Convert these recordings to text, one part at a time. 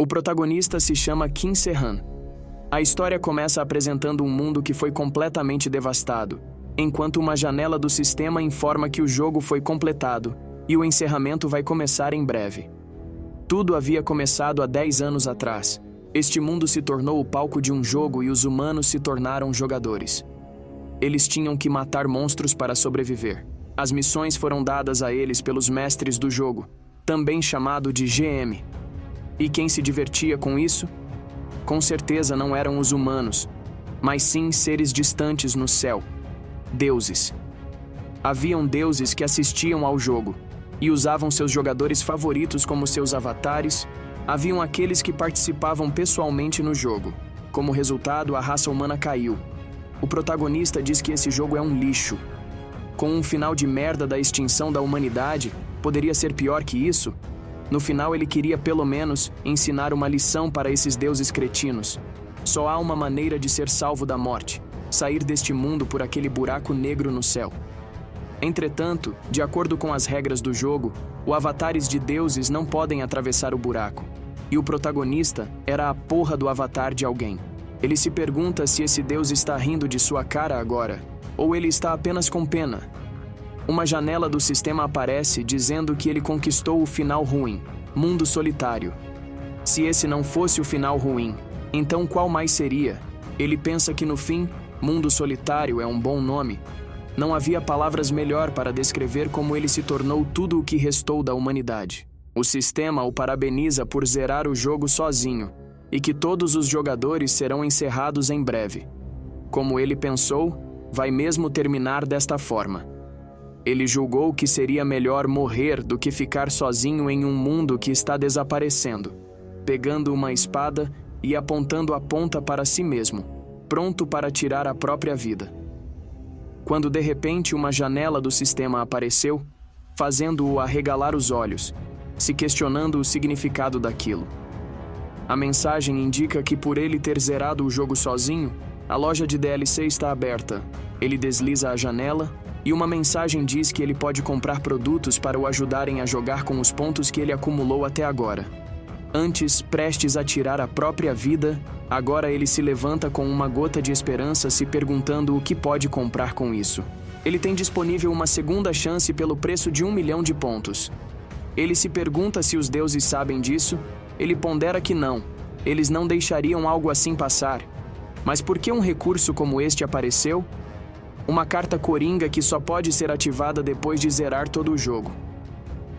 O protagonista se chama Kim Se-han. A história começa apresentando um mundo que foi completamente devastado, enquanto uma janela do sistema informa que o jogo foi completado e o encerramento vai começar em breve. Tudo havia começado há 10 anos atrás. Este mundo se tornou o palco de um jogo e os humanos se tornaram jogadores. Eles tinham que matar monstros para sobreviver. As missões foram dadas a eles pelos mestres do jogo, também chamado de GM. E quem se divertia com isso? Com certeza não eram os humanos, mas sim seres distantes no céu. Deuses. Haviam deuses que assistiam ao jogo e usavam seus jogadores favoritos como seus avatares. Haviam aqueles que participavam pessoalmente no jogo. Como resultado, a raça humana caiu. O protagonista diz que esse jogo é um lixo. Com um final de merda da extinção da humanidade, poderia ser pior que isso? No final, ele queria pelo menos ensinar uma lição para esses deuses cretinos. Só há uma maneira de ser salvo da morte: sair deste mundo por aquele buraco negro no céu. Entretanto, de acordo com as regras do jogo, os avatares de deuses não podem atravessar o buraco. E o protagonista era a porra do avatar de alguém. Ele se pergunta se esse deus está rindo de sua cara agora, ou ele está apenas com pena. Uma janela do sistema aparece dizendo que ele conquistou o final ruim, mundo solitário. Se esse não fosse o final ruim, então qual mais seria? Ele pensa que no fim, mundo solitário é um bom nome. Não havia palavras melhor para descrever como ele se tornou tudo o que restou da humanidade. O sistema o parabeniza por zerar o jogo sozinho, e que todos os jogadores serão encerrados em breve. Como ele pensou, vai mesmo terminar desta forma. Ele julgou que seria melhor morrer do que ficar sozinho em um mundo que está desaparecendo, pegando uma espada e apontando a ponta para si mesmo, pronto para tirar a própria vida. Quando de repente uma janela do sistema apareceu, fazendo-o arregalar os olhos, se questionando o significado daquilo. A mensagem indica que por ele ter zerado o jogo sozinho, a loja de DLC está aberta. Ele desliza a janela e uma mensagem diz que ele pode comprar produtos para o ajudarem a jogar com os pontos que ele acumulou até agora. Antes, prestes a tirar a própria vida, agora ele se levanta com uma gota de esperança, se perguntando o que pode comprar com isso. Ele tem disponível uma segunda chance pelo preço de 1 milhão de pontos. Ele se pergunta se os deuses sabem disso. Ele pondera que não. Eles não deixariam algo assim passar. Mas por que um recurso como este apareceu? Uma carta coringa que só pode ser ativada depois de zerar todo o jogo.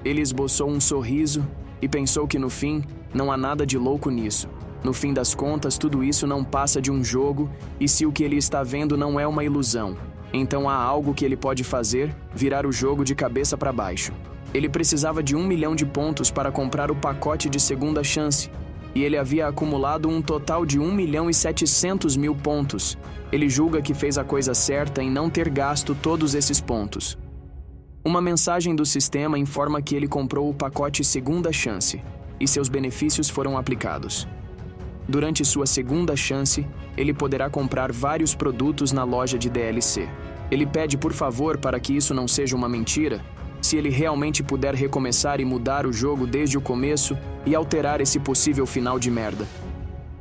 Ele esboçou um sorriso e pensou que no fim, não há nada de louco nisso. No fim das contas, tudo isso não passa de um jogo, e se o que ele está vendo não é uma ilusão, então há algo que ele pode fazer: virar o jogo de cabeça para baixo. Ele precisava de 1 milhão de pontos para comprar o pacote de segunda chance, e ele havia acumulado um total de 1.700.000 pontos. Ele julga que fez a coisa certa em não ter gasto todos esses pontos. Uma mensagem do sistema informa que ele comprou o pacote segunda chance, e seus benefícios foram aplicados. Durante sua segunda chance, ele poderá comprar vários produtos na loja de DLC. Ele pede por favor para que isso não seja uma mentira, se ele realmente puder recomeçar e mudar o jogo desde o começo e alterar esse possível final de merda.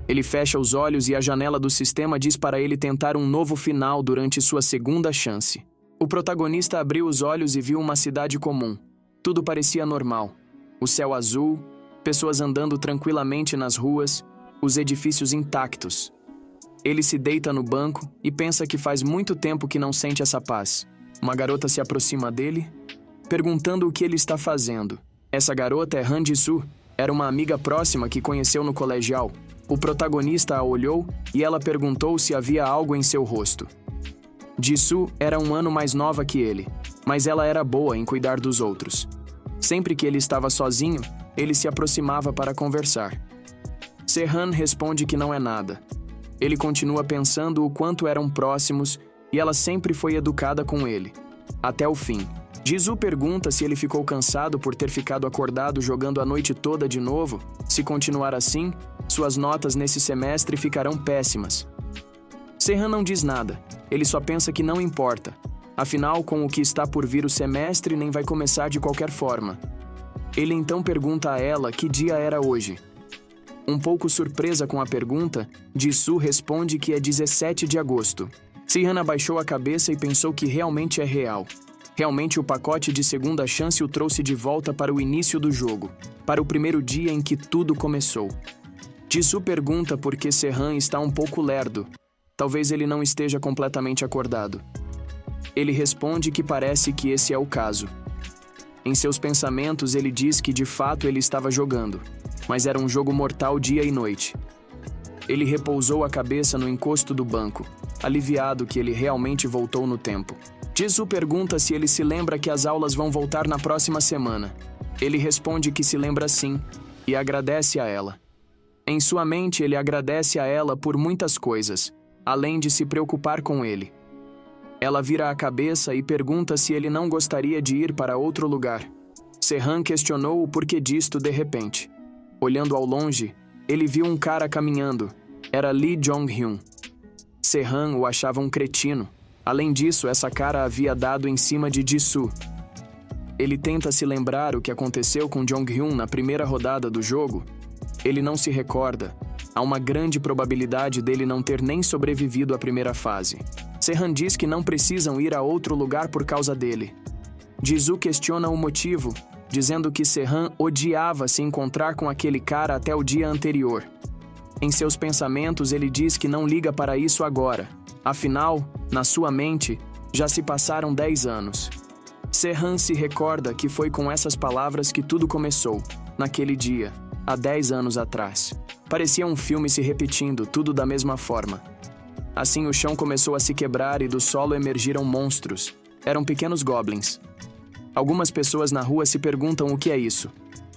Ele fecha os olhos e a janela do sistema diz para ele tentar um novo final durante sua segunda chance. O protagonista abriu os olhos e viu uma cidade comum. Tudo parecia normal. O céu azul, pessoas andando tranquilamente nas ruas, os edifícios intactos. Ele se deita no banco e pensa que faz muito tempo que não sente essa paz. Uma garota se aproxima dele, perguntando o que ele está fazendo. Essa garota é Han Ji-soo, era uma amiga próxima que conheceu no colegial. O protagonista a olhou e ela perguntou se havia algo em seu rosto. Ji-soo era um ano mais nova que ele, mas ela era boa em cuidar dos outros. Sempre que ele estava sozinho, ele se aproximava para conversar. Se-han responde que não é nada. Ele continua pensando o quanto eram próximos e ela sempre foi educada com ele. Até o fim. Ji-soo pergunta se ele ficou cansado por ter ficado acordado jogando a noite toda de novo. Se continuar assim, suas notas nesse semestre ficarão péssimas. Se-han não diz nada. Ele só pensa que não importa. Afinal, com o que está por vir o semestre, nem vai começar de qualquer forma. Ele então pergunta a ela que dia era hoje. Um pouco surpresa com a pergunta, Jisoo responde que é 17 de agosto. Se-han abaixou a cabeça e pensou que realmente é real. Realmente o pacote de segunda chance o trouxe de volta para o início do jogo, para o primeiro dia em que tudo começou. Jisoo pergunta por que Se-han está um pouco lerdo. Talvez ele não esteja completamente acordado. Ele responde que parece que esse é o caso. Em seus pensamentos, ele diz que de fato ele estava jogando, mas era um jogo mortal dia e noite. Ele repousou a cabeça no encosto do banco, aliviado que ele realmente voltou no tempo. Jisoo pergunta se ele se lembra que as aulas vão voltar na próxima semana. Ele responde que se lembra sim, e agradece a ela. Em sua mente, ele agradece a ela por muitas coisas, além de se preocupar com ele. Ela vira a cabeça e pergunta se ele não gostaria de ir para outro lugar. Se-han questionou o porquê disto de repente. Olhando ao longe, ele viu um cara caminhando. Era Lee Jong-hyun. Se-han o achava um cretino. Além disso, essa cara havia dado em cima de Jisoo. Ele tenta se lembrar o que aconteceu com Jong-hyun na primeira rodada do jogo. Ele não se recorda. Há uma grande probabilidade dele não ter nem sobrevivido à primeira fase. Se-han diz que não precisam ir a outro lugar por causa dele. Jisoo questiona o motivo, dizendo que Se-han odiava se encontrar com aquele cara até o dia anterior. Em seus pensamentos, ele diz que não liga para isso agora. Afinal, na sua mente, já se passaram 10 anos. Se-han se recorda que foi com essas palavras que tudo começou, naquele dia, há 10 anos atrás. Parecia um filme se repetindo, tudo da mesma forma. Assim o chão começou a se quebrar e do solo emergiram monstros. Eram pequenos goblins. Algumas pessoas na rua se perguntam o que é isso.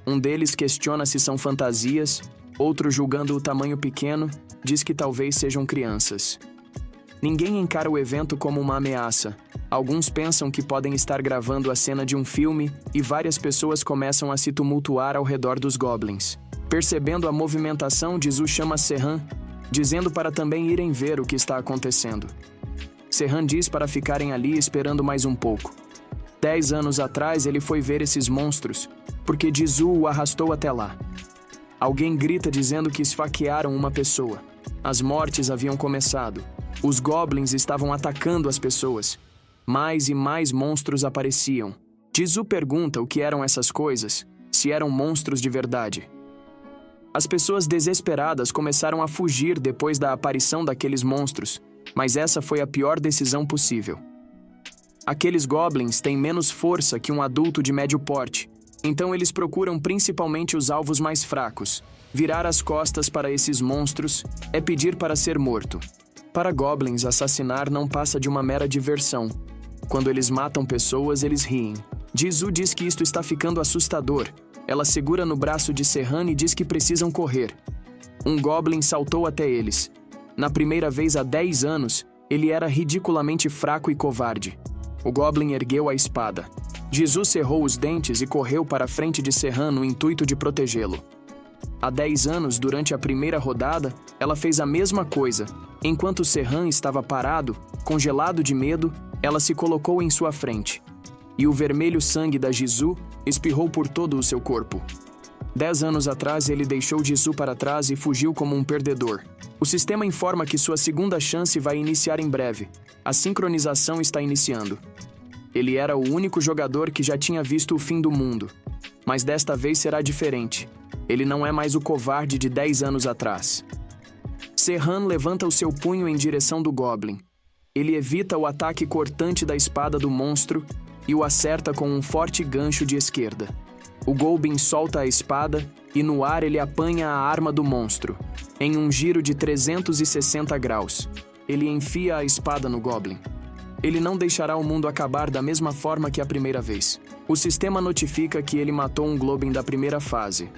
Um deles questiona se são fantasias, outro, julgando o tamanho pequeno, diz que talvez sejam crianças. Ninguém encara o evento como uma ameaça. Alguns pensam que podem estar gravando a cena de um filme e várias pessoas começam a se tumultuar ao redor dos goblins. Percebendo a movimentação, Jisoo chama Se-han, dizendo para também irem ver o que está acontecendo. Se-han diz para ficarem ali esperando mais um pouco. 10 anos atrás ele foi ver esses monstros, porque Jisoo o arrastou até lá. Alguém grita dizendo que esfaquearam uma pessoa. As mortes haviam começado. Os goblins estavam atacando as pessoas. Mais e mais monstros apareciam. Jisoo pergunta o que eram essas coisas, se eram monstros de verdade. As pessoas desesperadas começaram a fugir depois da aparição daqueles monstros, mas essa foi a pior decisão possível. Aqueles goblins têm menos força que um adulto de médio porte, então eles procuram principalmente os alvos mais fracos. Virar as costas para esses monstros é pedir para ser morto. Para goblins, assassinar não passa de uma mera diversão. Quando eles matam pessoas, eles riem. Jisoo diz que isto está ficando assustador. Ela segura no braço de Se-han e diz que precisam correr. Um goblin saltou até eles. Na primeira vez há 10 anos, ele era ridiculamente fraco e covarde. O goblin ergueu a espada. Jisoo cerrou os dentes e correu para a frente de Se-han no intuito de protegê-lo. Há 10 anos, durante a primeira rodada, ela fez a mesma coisa. Enquanto Se-han estava parado, congelado de medo, ela se colocou em sua frente. E o vermelho sangue da Jisoo espirrou por todo o seu corpo. 10 anos atrás, ele deixou Jisoo para trás e fugiu como um perdedor. O sistema informa que sua segunda chance vai iniciar em breve. A sincronização está iniciando. Ele era o único jogador que já tinha visto o fim do mundo. Mas desta vez será diferente. Ele não é mais o covarde de 10 anos atrás. Se-han levanta o seu punho em direção do goblin. Ele evita o ataque cortante da espada do monstro e o acerta com um forte gancho de esquerda. O goblin solta a espada e no ar ele apanha a arma do monstro. Em um giro de 360 graus, ele enfia a espada no goblin. Ele não deixará o mundo acabar da mesma forma que a primeira vez. O sistema notifica que ele matou um goblin da primeira fase.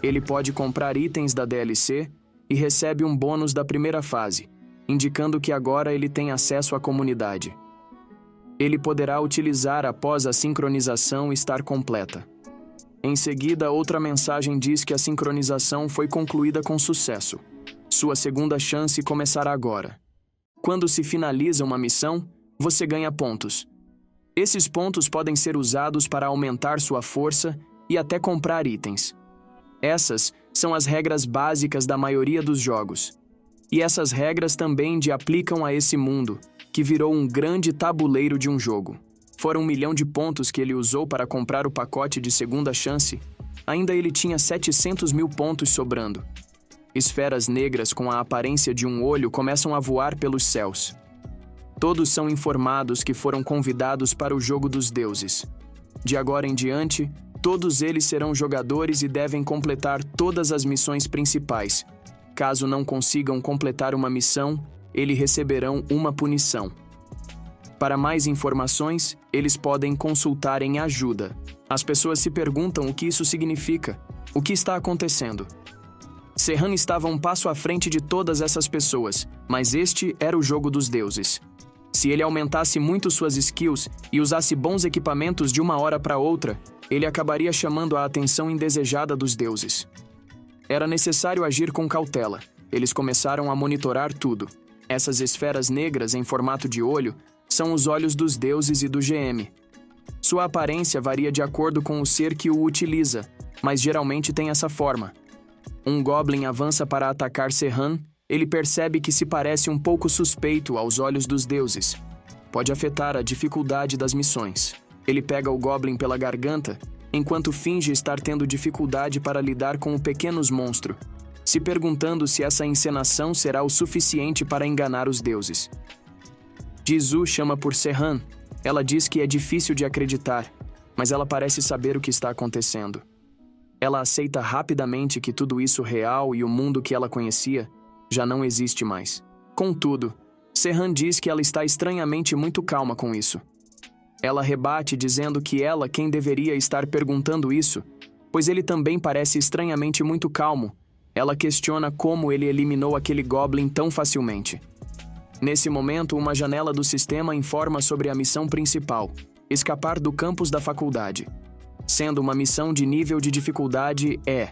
Ele pode comprar itens da DLC e recebe um bônus da primeira fase, indicando que agora ele tem acesso à comunidade. Ele poderá utilizar após a sincronização estar completa. Em seguida, outra mensagem diz que a sincronização foi concluída com sucesso. Sua segunda chance começará agora. Quando se finaliza uma missão, você ganha pontos. Esses pontos podem ser usados para aumentar sua força e até comprar itens. Essas são as regras básicas da maioria dos jogos. E essas regras também de aplicam a esse mundo, que virou um grande tabuleiro de um jogo. Fora 1 milhão de pontos que ele usou para comprar o pacote de segunda chance, ainda ele tinha 700 mil pontos sobrando. Esferas negras com a aparência de um olho começam a voar pelos céus. Todos são informados que foram convidados para o jogo dos deuses. De agora em diante, todos eles serão jogadores e devem completar todas as missões principais. Caso não consigam completar uma missão, eles receberão uma punição. Para mais informações, eles podem consultar em ajuda. As pessoas se perguntam o que isso significa, o que está acontecendo. Serhan estava um passo à frente de todas essas pessoas, mas este era o jogo dos deuses. Se ele aumentasse muito suas skills e usasse bons equipamentos de uma hora para outra, ele acabaria chamando a atenção indesejada dos deuses. Era necessário agir com cautela. Eles começaram a monitorar tudo. Essas esferas negras em formato de olho são os olhos dos deuses e do GM. Sua aparência varia de acordo com o ser que o utiliza, mas geralmente tem essa forma. Um Goblin avança para atacar Serhan. Ele percebe que se parece um pouco suspeito aos olhos dos deuses. Pode afetar a dificuldade das missões. Ele pega o Goblin pela garganta, enquanto finge estar tendo dificuldade para lidar com o pequeno monstro, se perguntando se essa encenação será o suficiente para enganar os deuses. Jisoo chama por Serhan. Ela diz que é difícil de acreditar, mas ela parece saber o que está acontecendo. Ela aceita rapidamente que tudo isso real e o mundo que ela conhecia já não existe mais. Contudo, Serhan diz que ela está estranhamente muito calma com isso. Ela rebate dizendo que ela quem deveria estar perguntando isso, pois ele também parece estranhamente muito calmo. Ela questiona como ele eliminou aquele Goblin tão facilmente. Nesse momento, uma janela do sistema informa sobre a missão principal: escapar do campus da faculdade. Sendo uma missão de nível de dificuldade E.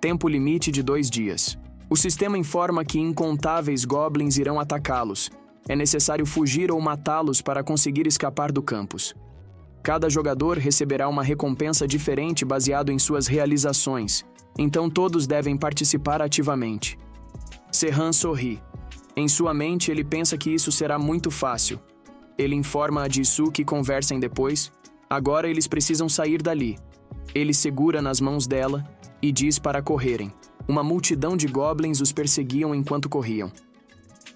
Tempo limite de 2 dias. O sistema informa que incontáveis goblins irão atacá-los. É necessário fugir ou matá-los para conseguir escapar do campus. Cada jogador receberá uma recompensa diferente baseado em suas realizações, então todos devem participar ativamente. Serhan sorri. Em sua mente, ele pensa que isso será muito fácil. Ele informa a Jisoo que conversem depois. Agora eles precisam sair dali. Ele segura nas mãos dela e diz para correrem. Uma multidão de goblins os perseguiam enquanto corriam.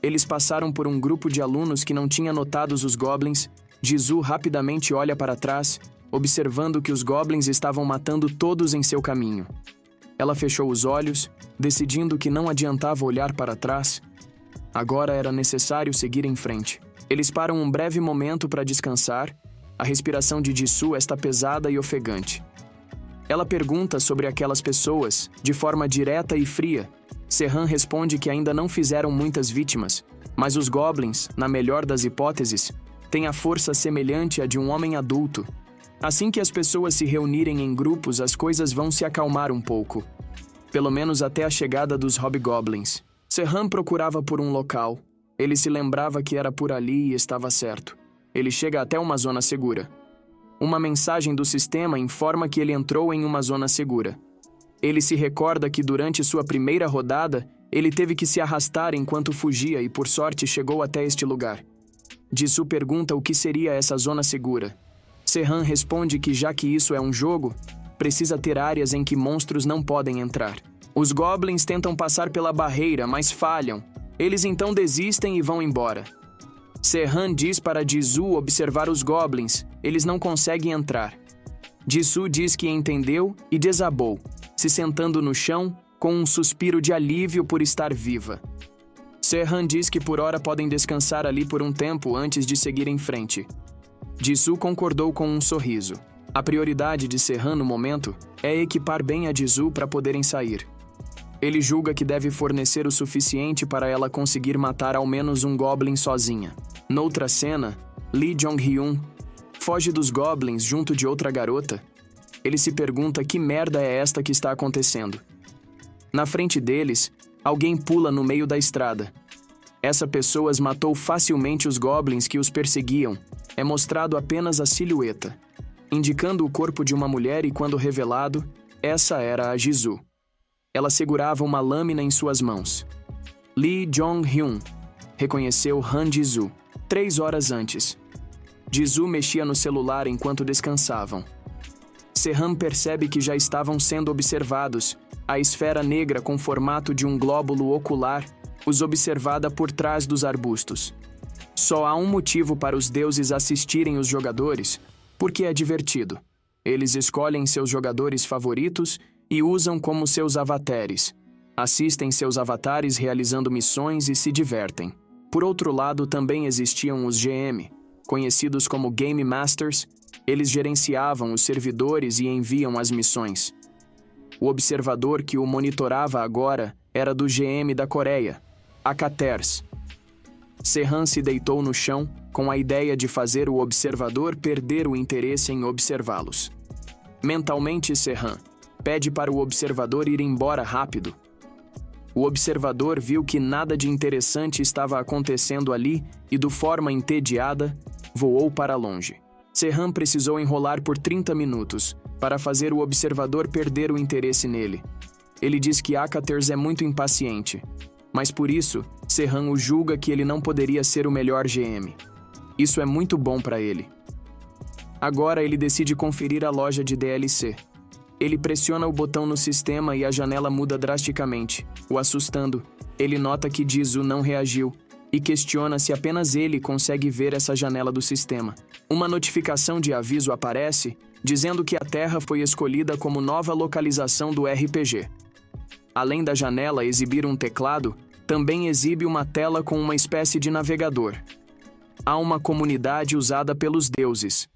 Eles passaram por um grupo de alunos que não tinha notado os goblins. Jisoo rapidamente olha para trás, observando que os goblins estavam matando todos em seu caminho. Ela fechou os olhos, decidindo que não adiantava olhar para trás. Agora era necessário seguir em frente. Eles param um breve momento para descansar. A respiração de Jisoo está pesada e ofegante. Ela pergunta sobre aquelas pessoas, de forma direta e fria. Serhan responde que ainda não fizeram muitas vítimas, mas os goblins, na melhor das hipóteses, têm a força semelhante à de um homem adulto. Assim que as pessoas se reunirem em grupos, as coisas vão se acalmar um pouco. Pelo menos até a chegada dos hobgoblins. Serhan procurava por um local. Ele se lembrava que era por ali e estava certo. Ele chega até uma zona segura. Uma mensagem do sistema informa que ele entrou em uma zona segura. Ele se recorda que durante sua primeira rodada, ele teve que se arrastar enquanto fugia e por sorte chegou até este lugar. Jisoo pergunta o que seria essa zona segura. Serhan responde que já que isso é um jogo, precisa ter áreas em que monstros não podem entrar. Os goblins tentam passar pela barreira, mas falham. Eles então desistem e vão embora. Serhan diz para Jisoo observar os goblins. Eles não conseguem entrar. Jisoo diz que entendeu e desabou, se sentando no chão, com um suspiro de alívio por estar viva. Serhan diz que por hora podem descansar ali por um tempo antes de seguir em frente. Jisoo concordou com um sorriso. A prioridade de Serhan no momento é equipar bem a Jisoo para poderem sair. Ele julga que deve fornecer o suficiente para ela conseguir matar ao menos um goblin sozinha. Noutra cena, Lee Jong-hyun foge dos goblins junto de outra garota. Ele se pergunta que merda é esta que está acontecendo. Na frente deles, alguém pula no meio da estrada. Essa pessoa matou facilmente os goblins que os perseguiam. É mostrado apenas a silhueta, indicando o corpo de uma mulher e quando revelado, essa era a Jisoo. Ela segurava uma lâmina em suas mãos. Lee Jong-hyun reconheceu Han Ji-soo 3 horas antes. Ji-soo mexia no celular enquanto descansavam. Se-han percebe que já estavam sendo observados. A esfera negra com formato de um glóbulo ocular os observada por trás dos arbustos. Só há um motivo para os deuses assistirem os jogadores, porque é divertido. Eles escolhem seus jogadores favoritos e usam como seus avatares. Assistem seus avatares realizando missões e se divertem. Por outro lado, também existiam os GM, conhecidos como Game Masters. Eles gerenciavam os servidores e enviam as missões. O observador que o monitorava agora era do GM da Coreia, Akaters. Se-han se deitou no chão com a ideia de fazer o observador perder o interesse em observá-los. Mentalmente, Se-han pede para o observador ir embora rápido. O observador viu que nada de interessante estava acontecendo ali e, de forma entediada, voou para longe. Se-han precisou enrolar por 30 minutos para fazer o observador perder o interesse nele. Ele diz que Akaters é muito impaciente, mas por isso, Se-han o julga que ele não poderia ser o melhor GM. Isso é muito bom para ele. Agora ele decide conferir a loja de DLC. Ele pressiona o botão no sistema e a janela muda drasticamente, o assustando. Ele nota que Ji-soo não reagiu e questiona se apenas ele consegue ver essa janela do sistema. Uma notificação de aviso aparece, dizendo que a Terra foi escolhida como nova localização do RPG. Além da janela exibir um teclado, também exibe uma tela com uma espécie de navegador. Há uma comunidade usada pelos deuses.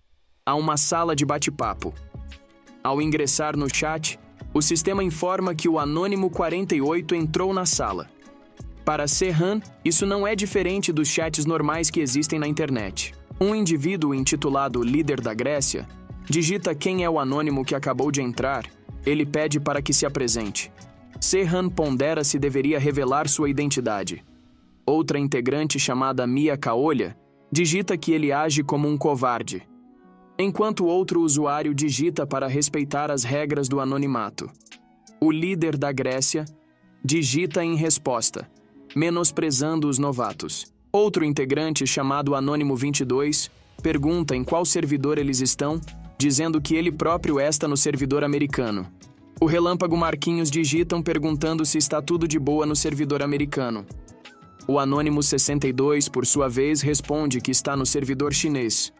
Há uma sala de bate-papo. Ao ingressar no chat, o sistema informa que o Anônimo 48 entrou na sala. Para Se-han, isso não é diferente dos chats normais que existem na internet. Um indivíduo intitulado Líder da Grécia digita quem é o anônimo que acabou de entrar. Ele pede para que se apresente. Se-han pondera se deveria revelar sua identidade. Outra integrante chamada Mia Kaolha digita que ele age como um covarde, enquanto outro usuário digita para respeitar as regras do anonimato. O líder da Grécia digita em resposta, menosprezando os novatos. Outro integrante, chamado Anônimo 22, pergunta em qual servidor eles estão, dizendo que ele próprio está no servidor americano. O Relâmpago Marquinhos digitam perguntando se está tudo de boa no servidor americano. O Anônimo 62, por sua vez, responde que está no servidor chinês.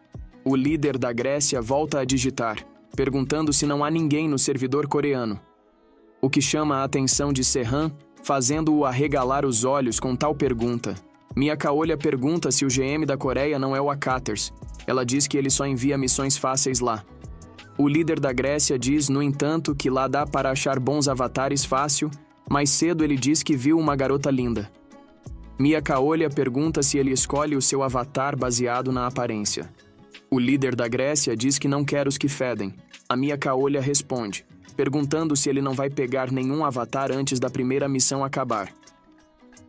O líder da Grécia volta a digitar, perguntando se não há ninguém no servidor coreano. O que chama a atenção de Se-han, fazendo-o arregalar os olhos com tal pergunta. Mia Kaolha pergunta se o GM da Coreia não é o Akaters. Ela diz que ele só envia missões fáceis lá. O líder da Grécia diz, no entanto, que lá dá para achar bons avatares fácil. Mais cedo ele diz que viu uma garota linda. Mia Kaolha pergunta se ele escolhe o seu avatar baseado na aparência. O líder da Grécia diz que não quer os que fedem. A Mia Kaolha responde, perguntando se ele não vai pegar nenhum avatar antes da primeira missão acabar.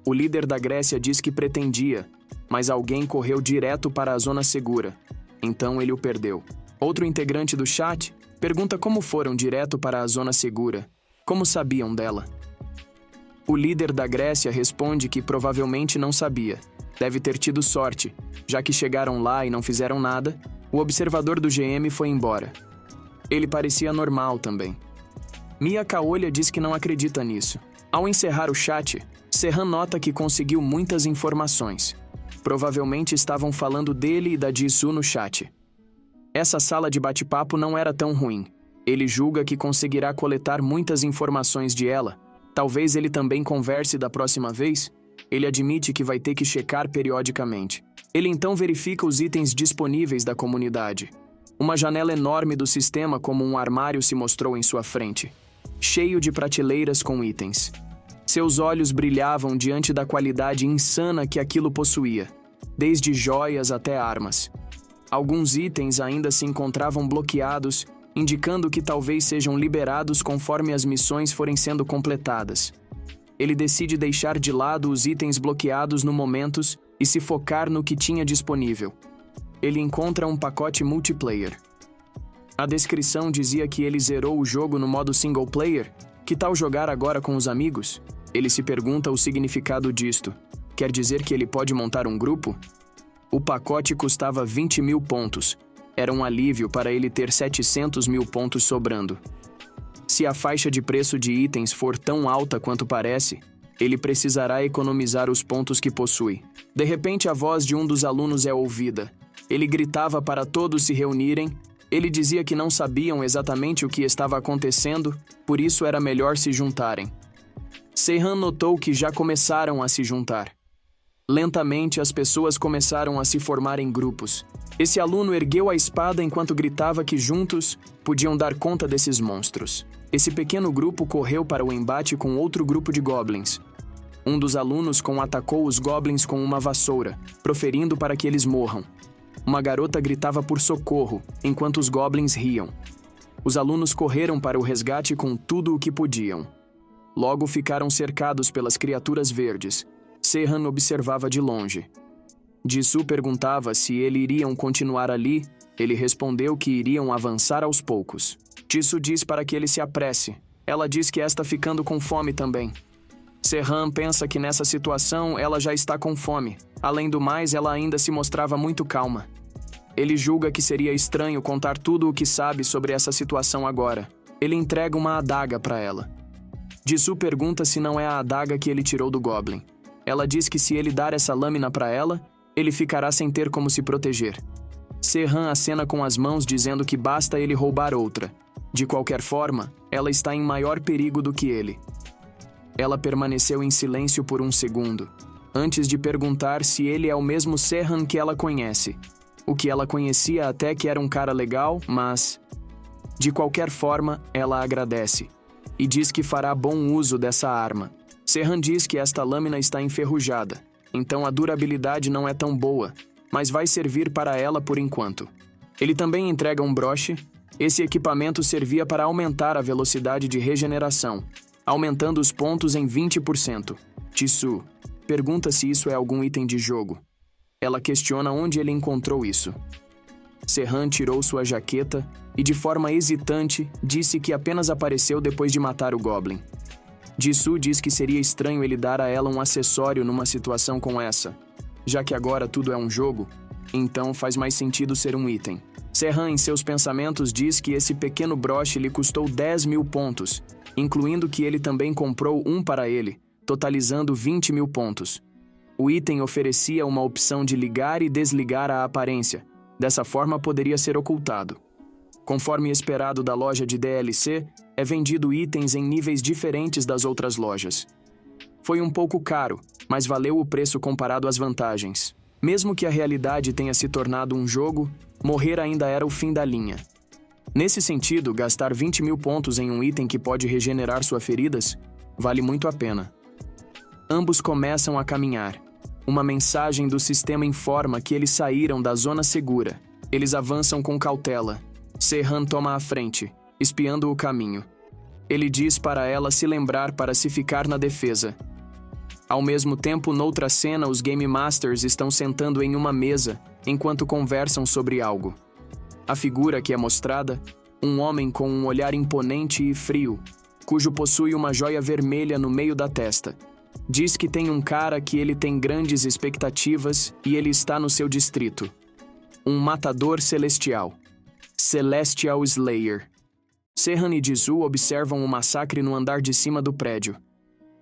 O líder da Grécia diz que pretendia, mas alguém correu direto para a zona segura. Então ele o perdeu. Outro integrante do chat pergunta como foram direto para a zona segura. Como sabiam dela? O líder da Grécia responde que provavelmente não sabia. Deve ter tido sorte, já que chegaram lá e não fizeram nada. O observador do GM foi embora. Ele parecia normal também. Mia Kaolha diz que não acredita nisso. Ao encerrar o chat, Se-han nota que conseguiu muitas informações. Provavelmente estavam falando dele e da Ji-soo no chat. Essa sala de bate-papo não era tão ruim. Ele julga que conseguirá coletar muitas informações de ela. Talvez ele também converse da próxima vez. Ele admite que vai ter que checar periodicamente. Ele então verifica os itens disponíveis da comunidade. Uma janela enorme do sistema como um armário se mostrou em sua frente, cheio de prateleiras com itens. Seus olhos brilhavam diante da qualidade insana que aquilo possuía, desde joias até armas. Alguns itens ainda se encontravam bloqueados, indicando que talvez sejam liberados conforme as missões forem sendo completadas. Ele decide deixar de lado os itens bloqueados no momento e se focar no que tinha disponível. Ele encontra um pacote multiplayer. A descrição dizia que ele zerou o jogo no modo single player, Que tal jogar agora com os amigos? Ele se pergunta o significado disto. Quer dizer que ele pode montar um grupo? O pacote custava 20.000 pontos. Era um alívio para ele ter 700.000 pontos sobrando. Se a faixa de preço de itens for tão alta quanto parece, ele precisará economizar os pontos que possui. De repente, a voz de um dos alunos é ouvida. Ele gritava para todos se reunirem. Ele dizia que não sabiam exatamente o que estava acontecendo, por isso era melhor se juntarem. Se-Han notou que já começaram a se juntar. Lentamente, as pessoas começaram a se formar em grupos. Esse aluno ergueu a espada enquanto gritava que juntos podiam dar conta desses monstros. Esse pequeno grupo correu para o embate com outro grupo de goblins. Um dos alunos atacou os goblins com uma vassoura, proferindo para que eles morram. Uma garota gritava por socorro, enquanto os goblins riam. Os alunos correram para o resgate com tudo o que podiam. Logo ficaram cercados pelas criaturas verdes. Se-Han observava de longe. Jisoo perguntava se eles iriam continuar ali. Ele respondeu que iriam avançar aos poucos. Jisoo diz para que ele se apresse. Ela diz que está ficando com fome também. Se-Han pensa que nessa situação ela já está com fome. Além do mais, ela ainda se mostrava muito calma. Ele julga que seria estranho contar tudo o que sabe sobre essa situação agora. Ele entrega uma adaga para ela. Jisoo pergunta se não é a adaga que ele tirou do Goblin. Ela diz que se ele dar essa lâmina para ela, ele ficará sem ter como se proteger. Se-Han acena com as mãos dizendo que basta ele roubar outra. De qualquer forma, ela está em maior perigo do que ele. Ela permaneceu em silêncio por um segundo, antes de perguntar se ele é o mesmo Se-Han que ela conhece. O que ela conhecia até que era um cara legal, mas... De qualquer forma, ela agradece. E diz que fará bom uso dessa arma. Se-Han diz que esta lâmina está enferrujada, então a durabilidade não é tão boa, mas vai servir para ela por enquanto. Ele também entrega um broche. Esse equipamento servia para aumentar a velocidade de regeneração, aumentando os pontos em 20%. Jisoo pergunta se isso é algum item de jogo. Ela questiona onde ele encontrou isso. Se-Han tirou sua jaqueta e, de forma hesitante, disse que apenas apareceu depois de matar o Goblin. Jisoo diz que seria estranho ele dar a ela um acessório numa situação como essa. Já que agora tudo é um jogo, então faz mais sentido ser um item. Se-Han, em seus pensamentos, diz que esse pequeno broche lhe custou 10.000 pontos, incluindo que ele também comprou um para ele, totalizando 20.000 pontos. O item oferecia uma opção de ligar e desligar a aparência. Dessa forma, poderia ser ocultado. Conforme esperado da loja de DLC, é vendido itens em níveis diferentes das outras lojas. Foi um pouco caro, mas valeu o preço comparado às vantagens. Mesmo que a realidade tenha se tornado um jogo, morrer ainda era o fim da linha. Nesse sentido, gastar 20.000 pontos em um item que pode regenerar suas feridas vale muito a pena. Ambos começam a caminhar. Uma mensagem do sistema informa que eles saíram da zona segura. Eles avançam com cautela. Se-Han toma a frente, espiando o caminho. Ele diz para ela se lembrar para se ficar na defesa. Ao mesmo tempo, noutra cena, os Game Masters estão sentando em uma mesa enquanto conversam sobre algo. A figura que é mostrada, um homem com um olhar imponente e frio, cujo possui uma joia vermelha no meio da testa. Diz que tem um cara que ele tem grandes expectativas e ele está no seu distrito. Um matador celestial. Celestial Slayer. Se-Han e Jisoo observam o massacre no andar de cima do prédio.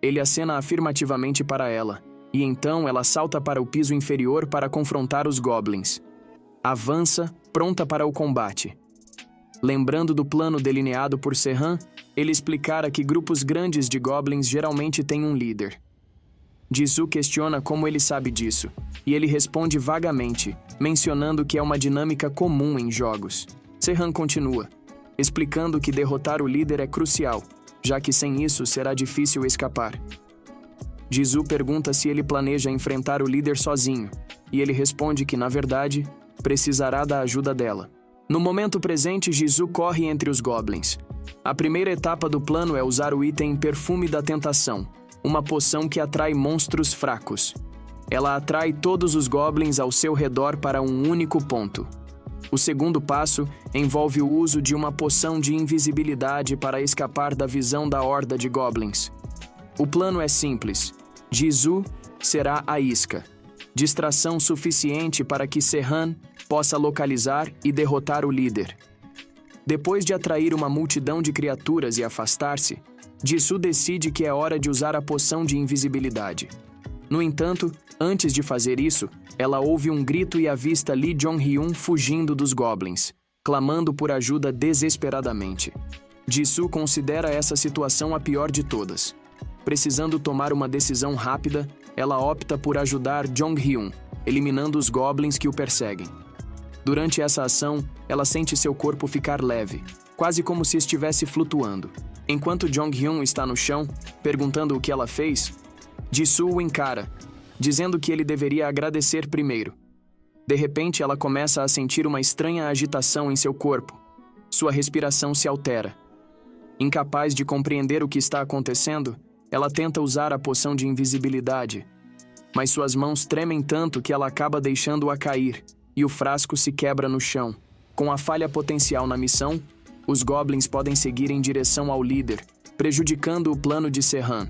Ele acena afirmativamente para ela, e então ela salta para o piso inferior para confrontar os goblins. Avança, pronta para o combate. Lembrando do plano delineado por Se-Han, ele explicara que grupos grandes de goblins geralmente têm um líder. Jisoo questiona como ele sabe disso, e ele responde vagamente, mencionando que é uma dinâmica comum em jogos. Se-Han continua, explicando que derrotar o líder é crucial, já que sem isso será difícil escapar. Jisoo pergunta se ele planeja enfrentar o líder sozinho, e ele responde que, na verdade, precisará da ajuda dela. No momento presente, Jisoo corre entre os goblins. A primeira etapa do plano é usar o item Perfume da Tentação, uma poção que atrai monstros fracos. Ela atrai todos os goblins ao seu redor para um único ponto. O segundo passo envolve o uso de uma poção de invisibilidade para escapar da visão da horda de goblins. O plano é simples. Jisoo será a isca, distração suficiente para que Serhan possa localizar e derrotar o líder. Depois de atrair uma multidão de criaturas e afastar-se, Jisoo decide que é hora de usar a poção de invisibilidade. No entanto, antes de fazer isso, ela ouve um grito e avista Lee Jong-hyun fugindo dos goblins, clamando por ajuda desesperadamente. Jisoo considera essa situação a pior de todas. Precisando tomar uma decisão rápida, ela opta por ajudar Jong-hyun, eliminando os goblins que o perseguem. Durante essa ação, ela sente seu corpo ficar leve, quase como se estivesse flutuando. Enquanto Jong-hyun está no chão, perguntando o que ela fez, Jisoo o encara, dizendo que ele deveria agradecer primeiro. De repente, ela começa a sentir uma estranha agitação em seu corpo. Sua respiração se altera. Incapaz de compreender o que está acontecendo, ela tenta usar a poção de invisibilidade, mas suas mãos tremem tanto que ela acaba deixando-a cair, e o frasco se quebra no chão. Com a falha potencial na missão, os goblins podem seguir em direção ao líder, prejudicando o plano de Serhan.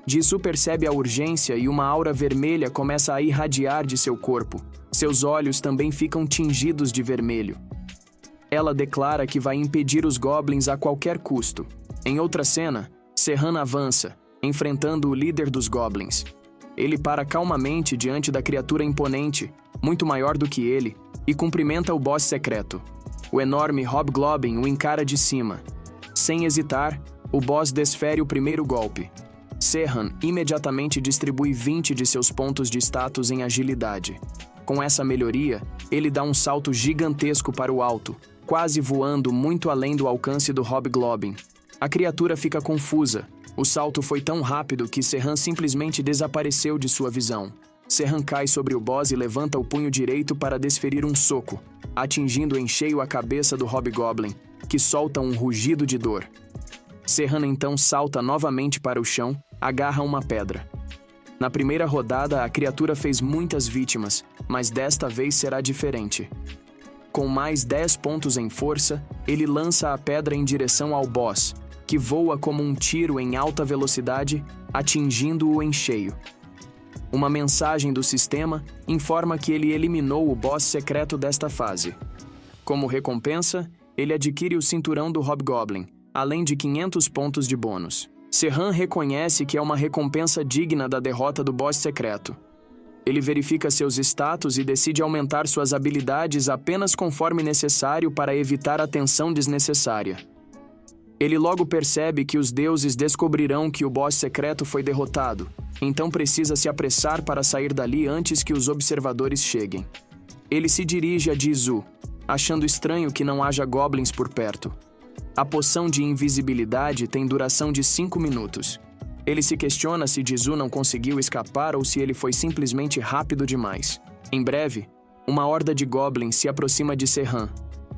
Jisoo percebe a urgência e uma aura vermelha começa a irradiar de seu corpo. Seus olhos também ficam tingidos de vermelho. Ela declara que vai impedir os goblins a qualquer custo. Em outra cena, Serhan avança, enfrentando o líder dos goblins. Ele para calmamente diante da criatura imponente, muito maior do que ele, e cumprimenta o boss secreto. O enorme Hobgoblin o encara de cima. Sem hesitar, o boss desfere o primeiro golpe. Serhan imediatamente distribui 20 de seus pontos de status em agilidade. Com essa melhoria, ele dá um salto gigantesco para o alto, quase voando muito além do alcance do Hobgoblin. A criatura fica confusa. O salto foi tão rápido que Serhan simplesmente desapareceu de sua visão. Serhan cai sobre o boss e levanta o punho direito para desferir um soco, atingindo em cheio a cabeça do Hobgoblin, que solta um rugido de dor. Serhan então salta novamente para o chão, agarra uma pedra. Na primeira rodada, a criatura fez muitas vítimas, mas desta vez será diferente. Com mais 10 pontos em força, ele lança a pedra em direção ao boss, que voa como um tiro em alta velocidade, atingindo-o em cheio. Uma mensagem do sistema informa que ele eliminou o boss secreto desta fase. Como recompensa, ele adquire o cinturão do Hobgoblin, além de 500 pontos de bônus. Serhan reconhece que é uma recompensa digna da derrota do boss secreto. Ele verifica seus status e decide aumentar suas habilidades apenas conforme necessário para evitar a tensão desnecessária. Ele logo percebe que os deuses descobrirão que o boss secreto foi derrotado, então precisa se apressar para sair dali antes que os observadores cheguem. Ele se dirige a Jisoo, achando estranho que não haja goblins por perto. A poção de invisibilidade tem duração de 5 minutos. Ele se questiona se Jisoo não conseguiu escapar ou se ele foi simplesmente rápido demais. Em breve, uma horda de goblins se aproxima de Serhan,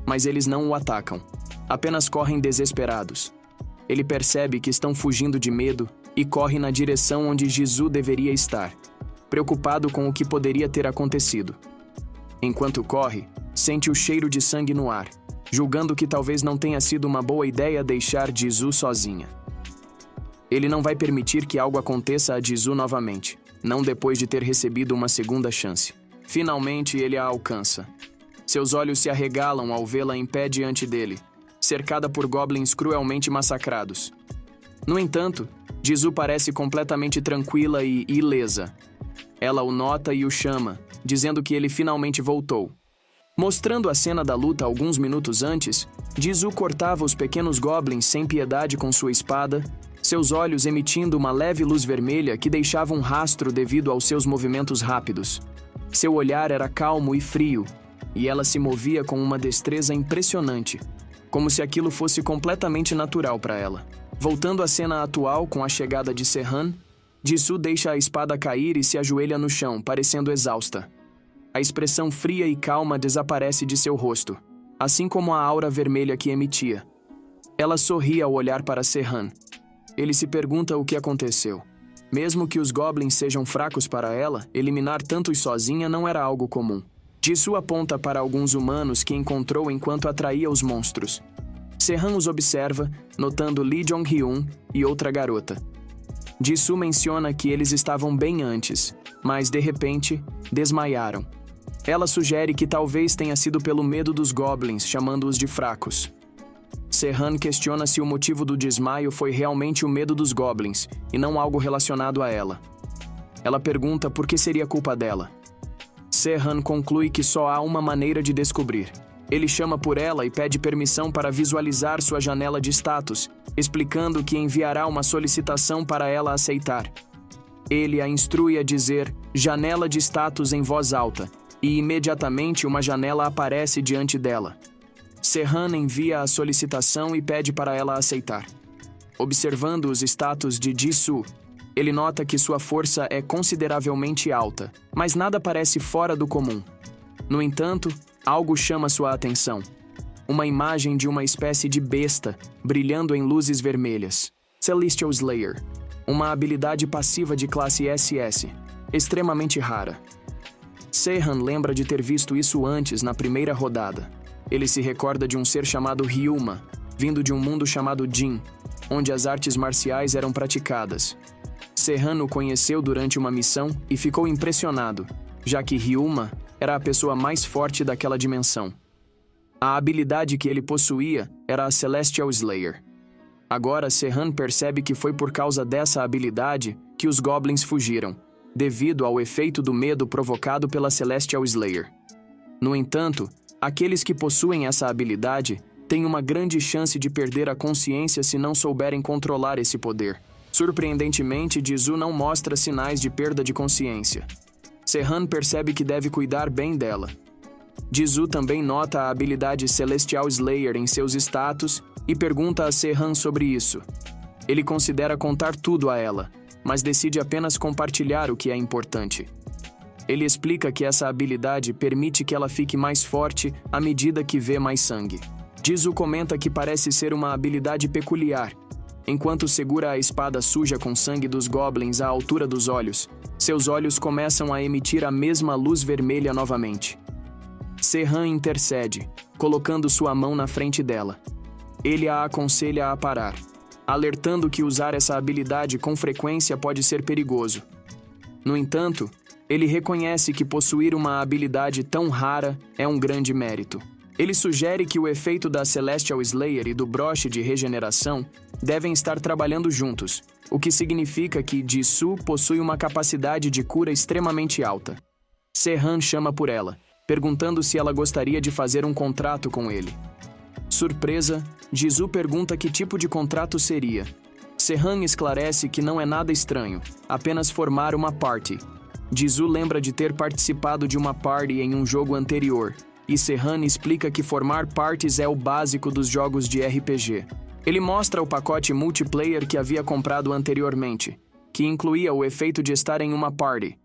mas eles não o atacam. Apenas correm desesperados. Ele percebe que estão fugindo de medo e corre na direção onde Jisoo deveria estar, preocupado com o que poderia ter acontecido. Enquanto corre, sente o cheiro de sangue no ar, julgando que talvez não tenha sido uma boa ideia deixar Jisoo sozinha. Ele não vai permitir que algo aconteça a Jisoo novamente, não depois de ter recebido uma segunda chance. Finalmente, ele a alcança. Seus olhos se arregalam ao vê-la em pé diante dele, cercada por goblins cruelmente massacrados. No entanto, Jisoo parece completamente tranquila e ilesa. Ela o nota e o chama, dizendo que ele finalmente voltou. Mostrando a cena da luta alguns minutos antes, Jisoo cortava os pequenos goblins sem piedade com sua espada, seus olhos emitindo uma leve luz vermelha que deixava um rastro devido aos seus movimentos rápidos. Seu olhar era calmo e frio, e ela se movia com uma destreza impressionante, como se aquilo fosse completamente natural para ela. Voltando à cena atual com a chegada de Serhan, Jisoo deixa a espada cair e se ajoelha no chão, parecendo exausta. A expressão fria e calma desaparece de seu rosto, assim como a aura vermelha que emitia. Ela sorri ao olhar para Serhan. Ele se pergunta o que aconteceu. Mesmo que os goblins sejam fracos para ela, eliminar tantos sozinha não era algo comum. Jisoo aponta para alguns humanos que encontrou enquanto atraía os monstros. Se-han os observa, notando Lee Jong-hyun e outra garota. Jisoo menciona que eles estavam bem antes, mas, de repente, desmaiaram. Ela sugere que talvez tenha sido pelo medo dos goblins, chamando-os de fracos. Se-han questiona se o motivo do desmaio foi realmente o medo dos goblins, e não algo relacionado a ela. Ela pergunta por que seria culpa dela. Se-han conclui que só há uma maneira de descobrir. Ele chama por ela e pede permissão para visualizar sua janela de status, explicando que enviará uma solicitação para ela aceitar. Ele a instrui a dizer "janela de status" em voz alta, e imediatamente uma janela aparece diante dela. Se-han envia a solicitação e pede para ela aceitar. Observando os status de Jisoo, ele nota que sua força é consideravelmente alta, mas nada parece fora do comum. No entanto, algo chama sua atenção. Uma imagem de uma espécie de besta, brilhando em luzes vermelhas. Celestial Slayer. Uma habilidade passiva de classe SS, extremamente rara. Se-han lembra de ter visto isso antes, na primeira rodada. Ele se recorda de um ser chamado Ryuma, vindo de um mundo chamado Jin, onde as artes marciais eram praticadas. Se-han o conheceu durante uma missão e ficou impressionado, já que Ryuma era a pessoa mais forte daquela dimensão. A habilidade que ele possuía era a Celestial Slayer. Agora Se-han percebe que foi por causa dessa habilidade que os goblins fugiram, devido ao efeito do medo provocado pela Celestial Slayer. No entanto, aqueles que possuem essa habilidade têm uma grande chance de perder a consciência se não souberem controlar esse poder. Surpreendentemente, Jisoo não mostra sinais de perda de consciência. Se-han percebe que deve cuidar bem dela. Jisoo também nota a habilidade Celestial Slayer em seus status e pergunta a Se-han sobre isso. Ele considera contar tudo a ela, mas decide apenas compartilhar o que é importante. Ele explica que essa habilidade permite que ela fique mais forte à medida que vê mais sangue. Jisoo comenta que parece ser uma habilidade peculiar. Enquanto segura a espada suja com sangue dos goblins à altura dos olhos, seus olhos começam a emitir a mesma luz vermelha novamente. Se-han intercede, colocando sua mão na frente dela. Ele a aconselha a parar, alertando que usar essa habilidade com frequência pode ser perigoso. No entanto, ele reconhece que possuir uma habilidade tão rara é um grande mérito. Ele sugere que o efeito da Celestial Slayer e do broche de regeneração devem estar trabalhando juntos, o que significa que Jisoo possui uma capacidade de cura extremamente alta. Se-han chama por ela, perguntando se ela gostaria de fazer um contrato com ele. Surpresa, Jisoo pergunta que tipo de contrato seria. Se-han esclarece que não é nada estranho, apenas formar uma party. Jisoo lembra de ter participado de uma party em um jogo anterior, e Se-han explica que formar parties é o básico dos jogos de RPG. Ele mostra o pacote multiplayer que havia comprado anteriormente, que incluía o efeito de estar em uma party,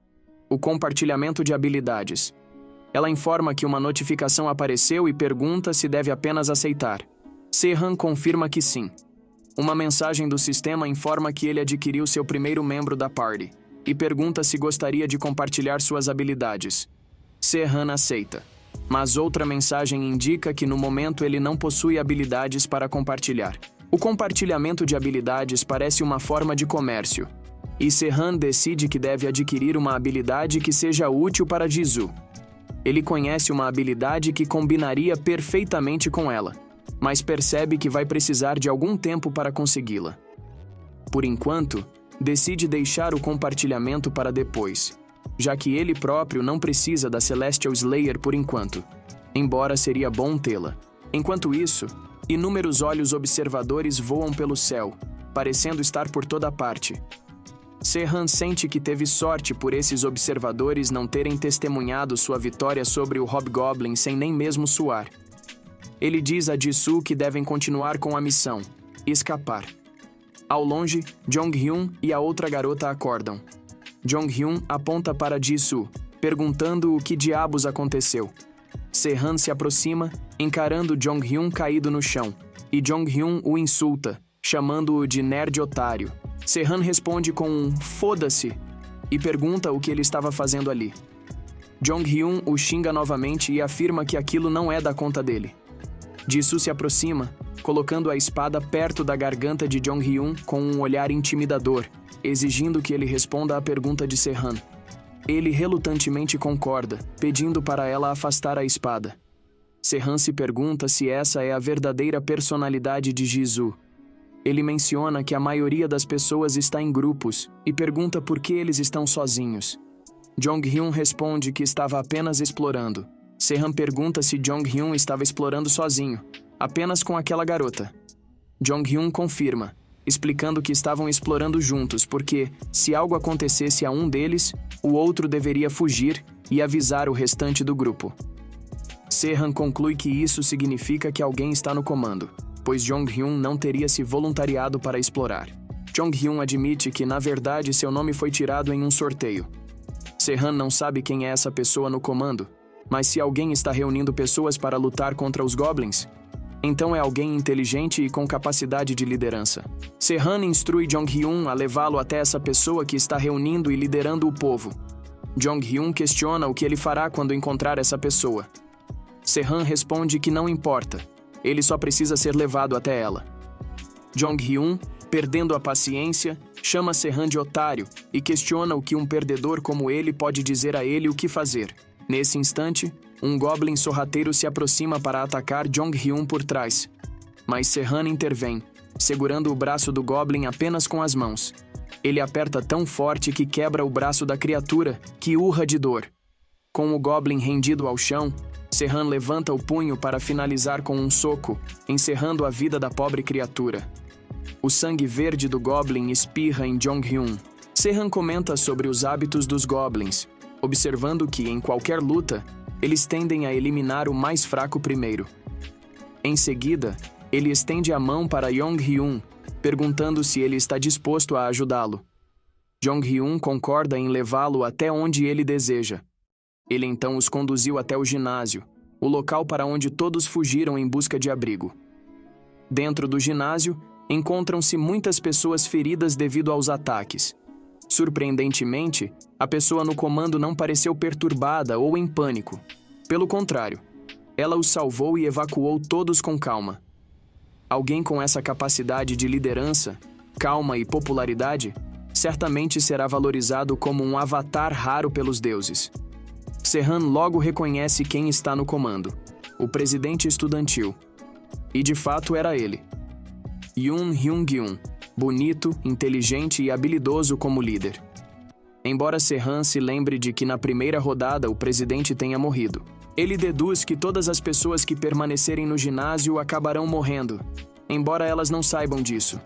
o compartilhamento de habilidades. Ela informa que uma notificação apareceu e pergunta se deve apenas aceitar. Se-han confirma que sim. Uma mensagem do sistema informa que ele adquiriu seu primeiro membro da party, e pergunta se gostaria de compartilhar suas habilidades. Se-han aceita, mas outra mensagem indica que no momento ele não possui habilidades para compartilhar. O compartilhamento de habilidades parece uma forma de comércio, e Se-han decide que deve adquirir uma habilidade que seja útil para Jisoo. Ele conhece uma habilidade que combinaria perfeitamente com ela, mas percebe que vai precisar de algum tempo para consegui-la. Por enquanto, decide deixar o compartilhamento para depois, já que ele próprio não precisa da Celestial Slayer por enquanto, embora seria bom tê-la. Enquanto isso, inúmeros olhos observadores voam pelo céu, parecendo estar por toda parte. Se-han sente que teve sorte por esses observadores não terem testemunhado sua vitória sobre o Hobgoblin sem nem mesmo suar. Ele diz a Jisoo que devem continuar com a missão e escapar. Ao longe, Jong-hyun e a outra garota acordam. Jong-hyun aponta para Jisoo, perguntando o que diabos aconteceu. Se-han se aproxima, encarando Jong-hyun caído no chão, e Jong-hyun o insulta, chamando-o de nerd otário. Se-han responde com um "foda-se" e pergunta o que ele estava fazendo ali. Jong-hyun o xinga novamente e afirma que aquilo não é da conta dele. Jisoo se aproxima, colocando a espada perto da garganta de Jong-hyun com um olhar intimidador, exigindo que ele responda à pergunta de Se-han. Ele relutantemente concorda, pedindo para ela afastar a espada. Se-han se pergunta se essa é a verdadeira personalidade de Jisoo. Ele menciona que a maioria das pessoas está em grupos e pergunta por que eles estão sozinhos. Jong-hyun responde que estava apenas explorando. Se-han pergunta se Jong-hyun estava explorando sozinho, apenas com aquela garota. Jong-hyun confirma, explicando que estavam explorando juntos porque, se algo acontecesse a um deles, o outro deveria fugir e avisar o restante do grupo. Se-han conclui que isso significa que alguém está no comando, pois Jong-hyun não teria se voluntariado para explorar. Jong-hyun admite que, na verdade, seu nome foi tirado em um sorteio. Se-han não sabe quem é essa pessoa no comando, mas se alguém está reunindo pessoas para lutar contra os Goblins, então é alguém inteligente e com capacidade de liderança. Se-han instrui Jong-hyun a levá-lo até essa pessoa que está reunindo e liderando o povo. Jong-hyun questiona o que ele fará quando encontrar essa pessoa. Se-han responde que não importa, ele só precisa ser levado até ela. Jong-hyun, perdendo a paciência, chama Se-han de otário e questiona o que um perdedor como ele pode dizer a ele o que fazer. Nesse instante, um Goblin sorrateiro se aproxima para atacar Jong-hyun por trás. Mas Se-han intervém, segurando o braço do Goblin apenas com as mãos. Ele aperta tão forte que quebra o braço da criatura, que urra de dor. Com o Goblin rendido ao chão, Se-han levanta o punho para finalizar com um soco, encerrando a vida da pobre criatura. O sangue verde do Goblin espirra em Jong-hyun. Se-han comenta sobre os hábitos dos Goblins, observando que, em qualquer luta, eles tendem a eliminar o mais fraco primeiro. Em seguida, ele estende a mão para Jong-hyun, perguntando se ele está disposto a ajudá-lo. Jong-hyun concorda em levá-lo até onde ele deseja. Ele então os conduziu até o ginásio, o local para onde todos fugiram em busca de abrigo. Dentro do ginásio, encontram-se muitas pessoas feridas devido aos ataques. Surpreendentemente, a pessoa no comando não pareceu perturbada ou em pânico. Pelo contrário, ela os salvou e evacuou todos com calma. Alguém com essa capacidade de liderança, calma e popularidade, certamente será valorizado como um avatar raro pelos deuses. Se-han logo reconhece quem está no comando, o presidente estudantil. E de fato era ele. Yoon Hyung-gyun, bonito, inteligente e habilidoso como líder. Embora Se-han se lembre de que na primeira rodada o presidente tenha morrido, ele deduz que todas as pessoas que permanecerem no ginásio acabarão morrendo, embora elas não saibam disso.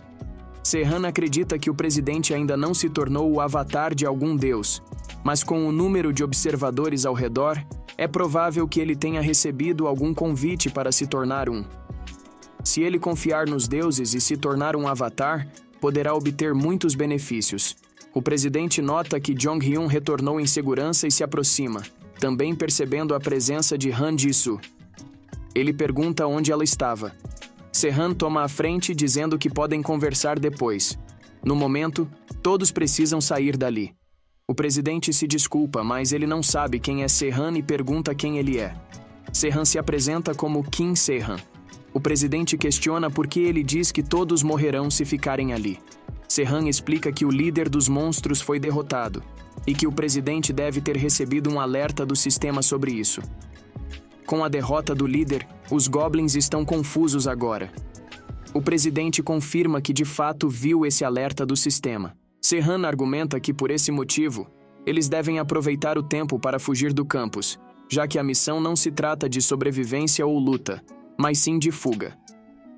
Se-han acredita que o presidente ainda não se tornou o avatar de algum deus, mas com o número de observadores ao redor, é provável que ele tenha recebido algum convite para se tornar um. Se ele confiar nos deuses e se tornar um avatar, poderá obter muitos benefícios. O presidente nota que Jong-hyun retornou em segurança e se aproxima, também percebendo a presença de Han Ji-soo. Ele pergunta onde ela estava. Se-han toma a frente dizendo que podem conversar depois. No momento, todos precisam sair dali. O presidente se desculpa, mas ele não sabe quem é Se-han e pergunta quem ele é. Se-han se apresenta como Kim Se-han. O presidente questiona por que ele diz que todos morrerão se ficarem ali. Se-han explica que o líder dos monstros foi derrotado e que o presidente deve ter recebido um alerta do sistema sobre isso. Com a derrota do líder, os Goblins estão confusos agora. O presidente confirma que de fato viu esse alerta do sistema. Se-han argumenta que por esse motivo, eles devem aproveitar o tempo para fugir do campus, já que a missão não se trata de sobrevivência ou luta, mas sim de fuga.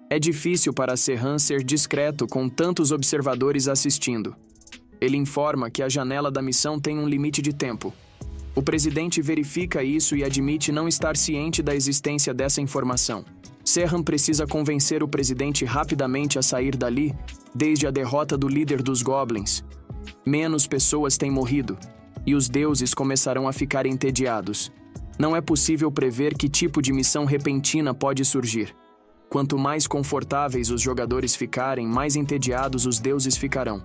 É difícil para Se-han ser discreto com tantos observadores assistindo. Ele informa que a janela da missão tem um limite de tempo. O presidente verifica isso e admite não estar ciente da existência dessa informação. Se-han precisa convencer o presidente rapidamente a sair dali, desde a derrota do líder dos Goblins. Menos pessoas têm morrido, e os deuses começarão a ficar entediados. Não é possível prever que tipo de missão repentina pode surgir. Quanto mais confortáveis os jogadores ficarem, mais entediados os deuses ficarão.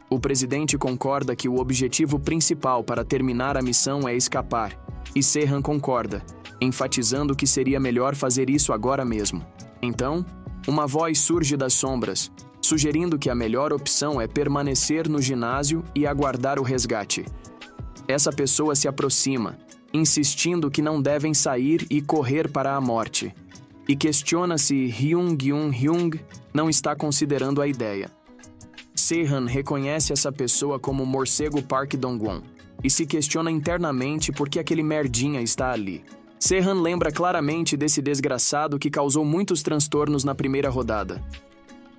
O presidente concorda que o objetivo principal para terminar a missão é escapar, e Se-han concorda, enfatizando que seria melhor fazer isso agora mesmo. Então, uma voz surge das sombras, sugerindo que a melhor opção é permanecer no ginásio e aguardar o resgate. Essa pessoa se aproxima, insistindo que não devem sair e correr para a morte, e questiona se Hyung não está considerando a ideia. Se-han reconhece essa pessoa como o morcego Park Dong-won e se questiona internamente por que aquele merdinha está ali. Se-han lembra claramente desse desgraçado que causou muitos transtornos na primeira rodada.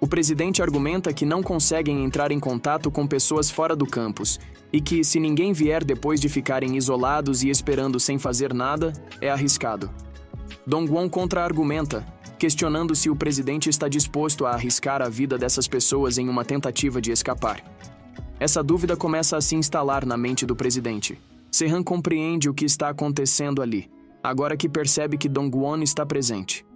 O presidente argumenta que não conseguem entrar em contato com pessoas fora do campus e que, se ninguém vier depois de ficarem isolados e esperando sem fazer nada, é arriscado. Dong-won contra-argumenta, questionando se o presidente está disposto a arriscar a vida dessas pessoas em uma tentativa de escapar. Essa dúvida começa a se instalar na mente do presidente. Se-han compreende o que está acontecendo ali, agora que percebe que Dong-won está presente.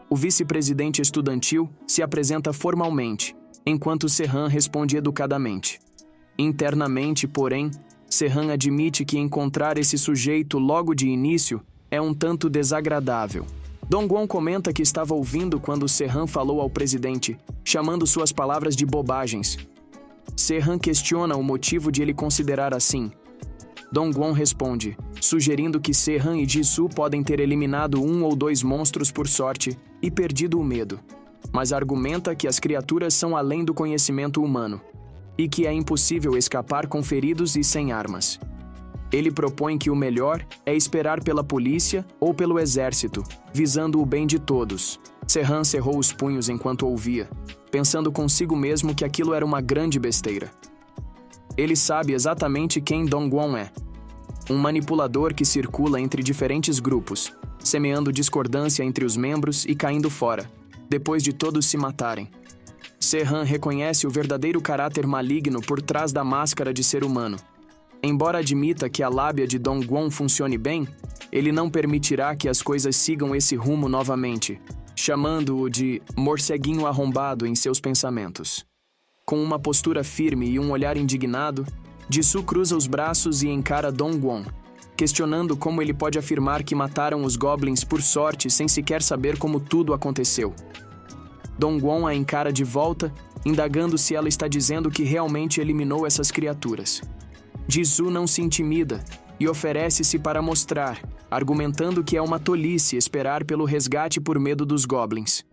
O vice-presidente estudantil se apresenta formalmente, enquanto Se-han responde educadamente. Internamente, porém, Se-han admite que encontrar esse sujeito logo de início é um tanto desagradável. Dong-won comenta que estava ouvindo quando Se-han falou ao presidente, chamando suas palavras de bobagens. Se-han questiona o motivo de ele considerar assim. Dong-won responde, sugerindo que Se-han e Ji-soo podem ter eliminado 1 ou 2 monstros por sorte e perdido o medo, mas argumenta que as criaturas são além do conhecimento humano e que é impossível escapar com feridos e sem armas. Ele propõe que o melhor é esperar pela polícia ou pelo exército, visando o bem de todos. Se-han cerrou os punhos enquanto ouvia, pensando consigo mesmo que aquilo era uma grande besteira. Ele sabe exatamente quem Dong-won é. Um manipulador que circula entre diferentes grupos, semeando discordância entre os membros e caindo fora, depois de todos se matarem. Se-han reconhece o verdadeiro caráter maligno por trás da máscara de ser humano. Embora admita que a lábia de Dong-won funcione bem, ele não permitirá que as coisas sigam esse rumo novamente, chamando-o de morceguinho arrombado em seus pensamentos. Com uma postura firme e um olhar indignado, Ji-soo cruza os braços e encara Dong-won, questionando como ele pode afirmar que mataram os goblins por sorte sem sequer saber como tudo aconteceu. Dong-won a encara de volta, indagando se ela está dizendo que realmente eliminou essas criaturas. Ji-soo não se intimida e oferece-se para mostrar, argumentando que é uma tolice esperar pelo resgate por medo dos goblins.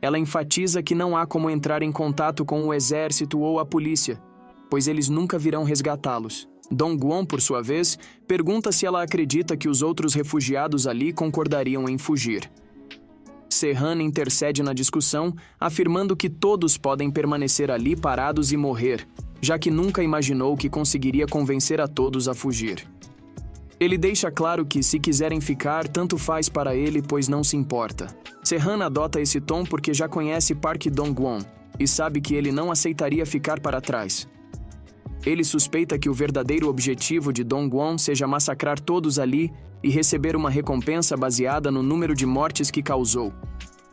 Ela enfatiza que não há como entrar em contato com o exército ou a polícia, pois eles nunca virão resgatá-los. Dong-won, por sua vez, pergunta se ela acredita que os outros refugiados ali concordariam em fugir. Se-han intercede na discussão, afirmando que todos podem permanecer ali parados e morrer, já que nunca imaginou que conseguiria convencer a todos a fugir. Ele deixa claro que, se quiserem ficar, tanto faz para ele, pois não se importa. Se-han adota esse tom porque já conhece Park Dong-won e sabe que ele não aceitaria ficar para trás. Ele suspeita que o verdadeiro objetivo de Dong-won seja massacrar todos ali e receber uma recompensa baseada no número de mortes que causou.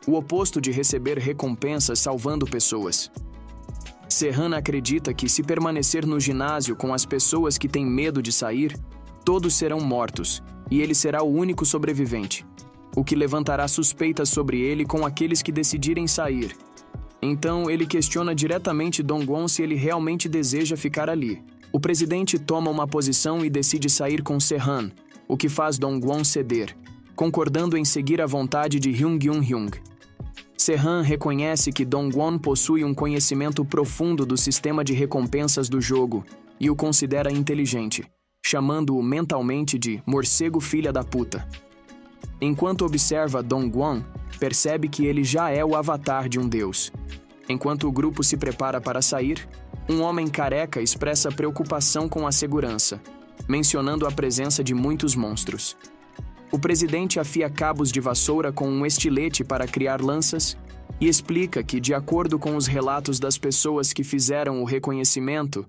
O oposto de receber recompensas salvando pessoas. Se-han acredita que, se permanecer no ginásio com as pessoas que têm medo de sair, todos serão mortos, e ele será o único sobrevivente, o que levantará suspeitas sobre ele com aqueles que decidirem sair. Então, ele questiona diretamente Dong-won se ele realmente deseja ficar ali. O presidente toma uma posição e decide sair com Se-han, o que faz Dong-won ceder, concordando em seguir a vontade de Hyung. Se-han reconhece que Dong-won possui um conhecimento profundo do sistema de recompensas do jogo e o considera inteligente, chamando-o mentalmente de morcego filha da puta. Enquanto observa Dong-won, percebe que ele já é o avatar de um deus. Enquanto o grupo se prepara para sair, um homem careca expressa preocupação com a segurança, mencionando a presença de muitos monstros. O presidente afia cabos de vassoura com um estilete para criar lanças e explica que, de acordo com os relatos das pessoas que fizeram o reconhecimento,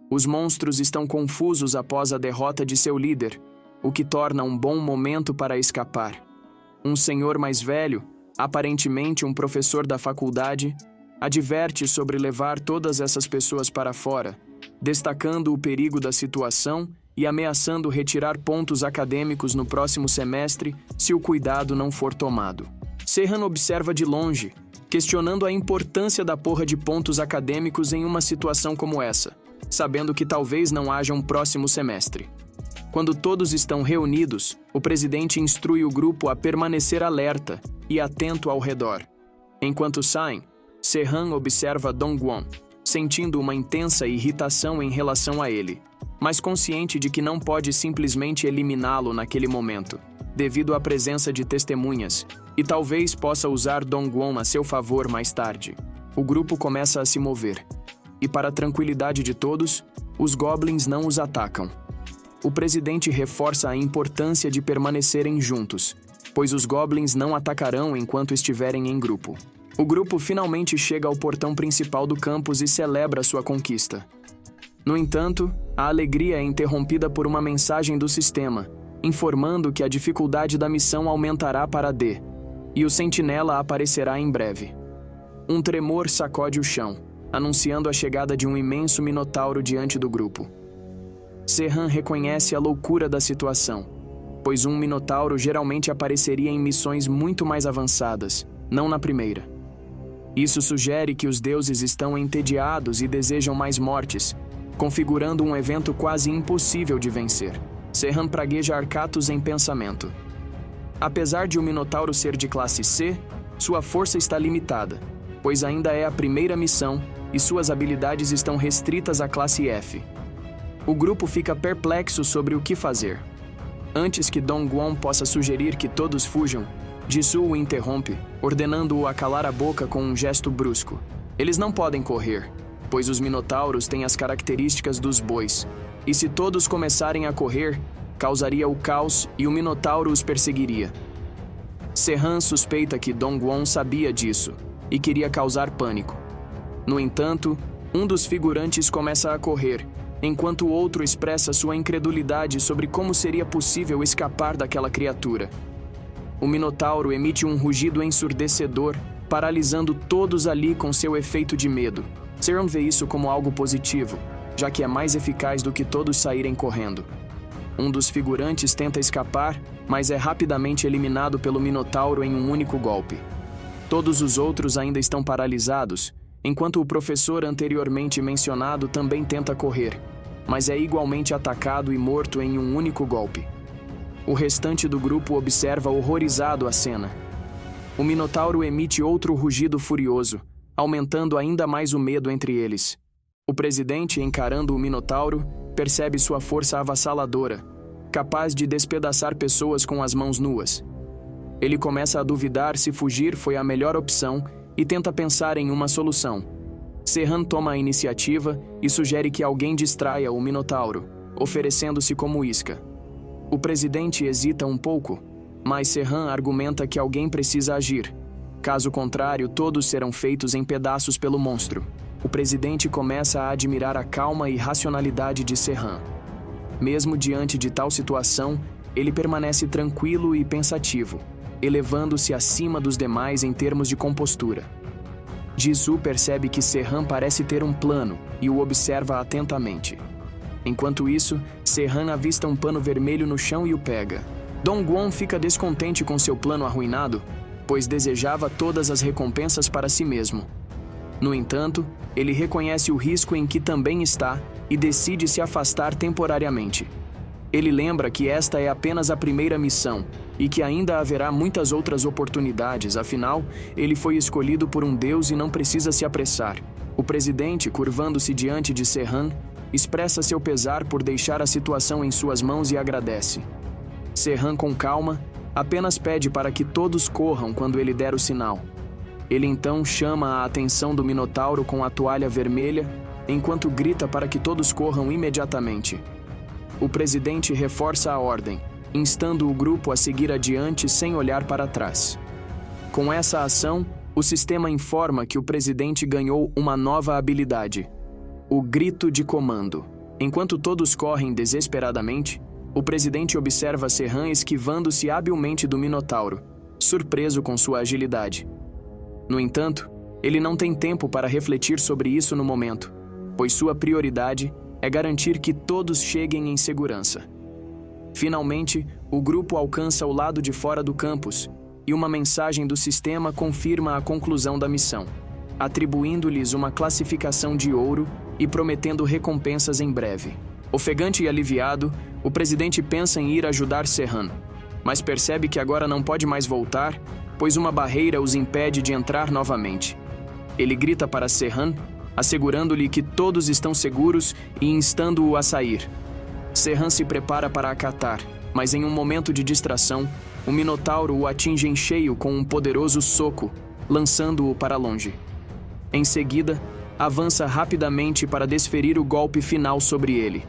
os monstros estão confusos após a derrota de seu líder, o que torna um bom momento para escapar. Um senhor mais velho, aparentemente um professor da faculdade, adverte sobre levar todas essas pessoas para fora, destacando o perigo da situação e ameaçando retirar pontos acadêmicos no próximo semestre se o cuidado não for tomado. Serhan observa de longe, questionando a importância da porra de pontos acadêmicos em uma situação como essa, sabendo que talvez não haja um próximo semestre. Quando todos estão reunidos, o presidente instrui o grupo a permanecer alerta e atento ao redor. Enquanto saem, Serhan observa Dongwon, sentindo uma intensa irritação em relação a ele, mas consciente de que não pode simplesmente eliminá-lo naquele momento, devido à presença de testemunhas, e talvez possa usar Dongwon a seu favor mais tarde. O grupo começa a se mover, e para a tranquilidade de todos, os goblins não os atacam. O presidente reforça a importância de permanecerem juntos, pois os goblins não atacarão enquanto estiverem em grupo. O grupo finalmente chega ao portão principal do campus e celebra sua conquista. No entanto, a alegria é interrompida por uma mensagem do sistema, informando que a dificuldade da missão aumentará para D, e o sentinela aparecerá em breve. Um tremor sacode o chão, anunciando a chegada de um imenso minotauro diante do grupo. Serhan reconhece a loucura da situação, pois um minotauro geralmente apareceria em missões muito mais avançadas, não na primeira. Isso sugere que os deuses estão entediados e desejam mais mortes, configurando um evento quase impossível de vencer. Serhan pragueja Arcatos em pensamento. Apesar de o Minotauro ser de classe C, sua força está limitada, pois ainda é a primeira missão e suas habilidades estão restritas à classe F. O grupo fica perplexo sobre o que fazer. Antes que Dongwon possa sugerir que todos fujam, Jisoo o interrompe, ordenando-o a calar a boca com um gesto brusco. Eles não podem correr, pois os minotauros têm as características dos bois, e se todos começarem a correr, causaria o caos e o minotauro os perseguiria. Serhan suspeita que Dongwon sabia disso e queria causar pânico. No entanto, um dos figurantes começa a correr, enquanto o outro expressa sua incredulidade sobre como seria possível escapar daquela criatura. O minotauro emite um rugido ensurdecedor, paralisando todos ali com seu efeito de medo. Serhan vê isso como algo positivo, já que é mais eficaz do que todos saírem correndo. Um dos figurantes tenta escapar, mas é rapidamente eliminado pelo minotauro em um único golpe. Todos os outros ainda estão paralisados, enquanto o professor anteriormente mencionado também tenta correr, mas é igualmente atacado e morto em um único golpe. O restante do grupo observa horrorizado a cena. O minotauro emite outro rugido furioso, aumentando ainda mais o medo entre eles. O presidente, encarando o minotauro, percebe sua força avassaladora, capaz de despedaçar pessoas com as mãos nuas. Ele começa a duvidar se fugir foi a melhor opção e tenta pensar em uma solução. Serhan toma a iniciativa e sugere que alguém distraia o minotauro, oferecendo-se como isca. O presidente hesita um pouco, mas Serhan argumenta que alguém precisa agir. Caso contrário, todos serão feitos em pedaços pelo monstro. O presidente começa a admirar a calma e racionalidade de Serhan. Mesmo diante de tal situação, ele permanece tranquilo e pensativo, elevando-se acima dos demais em termos de compostura. Jisoo percebe que Serhan parece ter um plano e o observa atentamente. Enquanto isso, Serhan avista um pano vermelho no chão e o pega. Dongwon fica descontente com seu plano arruinado, pois desejava todas as recompensas para si mesmo. No entanto, ele reconhece o risco em que também está e decide se afastar temporariamente. Ele lembra que esta é apenas a primeira missão e que ainda haverá muitas outras oportunidades, afinal, ele foi escolhido por um deus e não precisa se apressar. O presidente, curvando-se diante de Serhan, expressa seu pesar por deixar a situação em suas mãos e agradece. Serhan, com calma, apenas pede para que todos corram quando ele der o sinal. Ele então chama a atenção do minotauro com a toalha vermelha, enquanto grita para que todos corram imediatamente. O presidente reforça a ordem, instando o grupo a seguir adiante sem olhar para trás. Com essa ação, o sistema informa que o presidente ganhou uma nova habilidade: o grito de comando. Enquanto todos correm desesperadamente, o presidente observa Serhan esquivando-se habilmente do minotauro, surpreso com sua agilidade. No entanto, ele não tem tempo para refletir sobre isso no momento, pois sua prioridade é garantir que todos cheguem em segurança. Finalmente, o grupo alcança o lado de fora do campus e uma mensagem do sistema confirma a conclusão da missão, atribuindo-lhes uma classificação de ouro e prometendo recompensas em breve. Ofegante e aliviado, o presidente pensa em ir ajudar Serhan, mas percebe que agora não pode mais voltar, pois uma barreira os impede de entrar novamente. Ele grita para Serhan, assegurando-lhe que todos estão seguros e instando-o a sair. Serhan se prepara para acatar, mas em um momento de distração, o Minotauro o atinge em cheio com um poderoso soco, lançando-o para longe. Em seguida, avança rapidamente para desferir o golpe final sobre ele.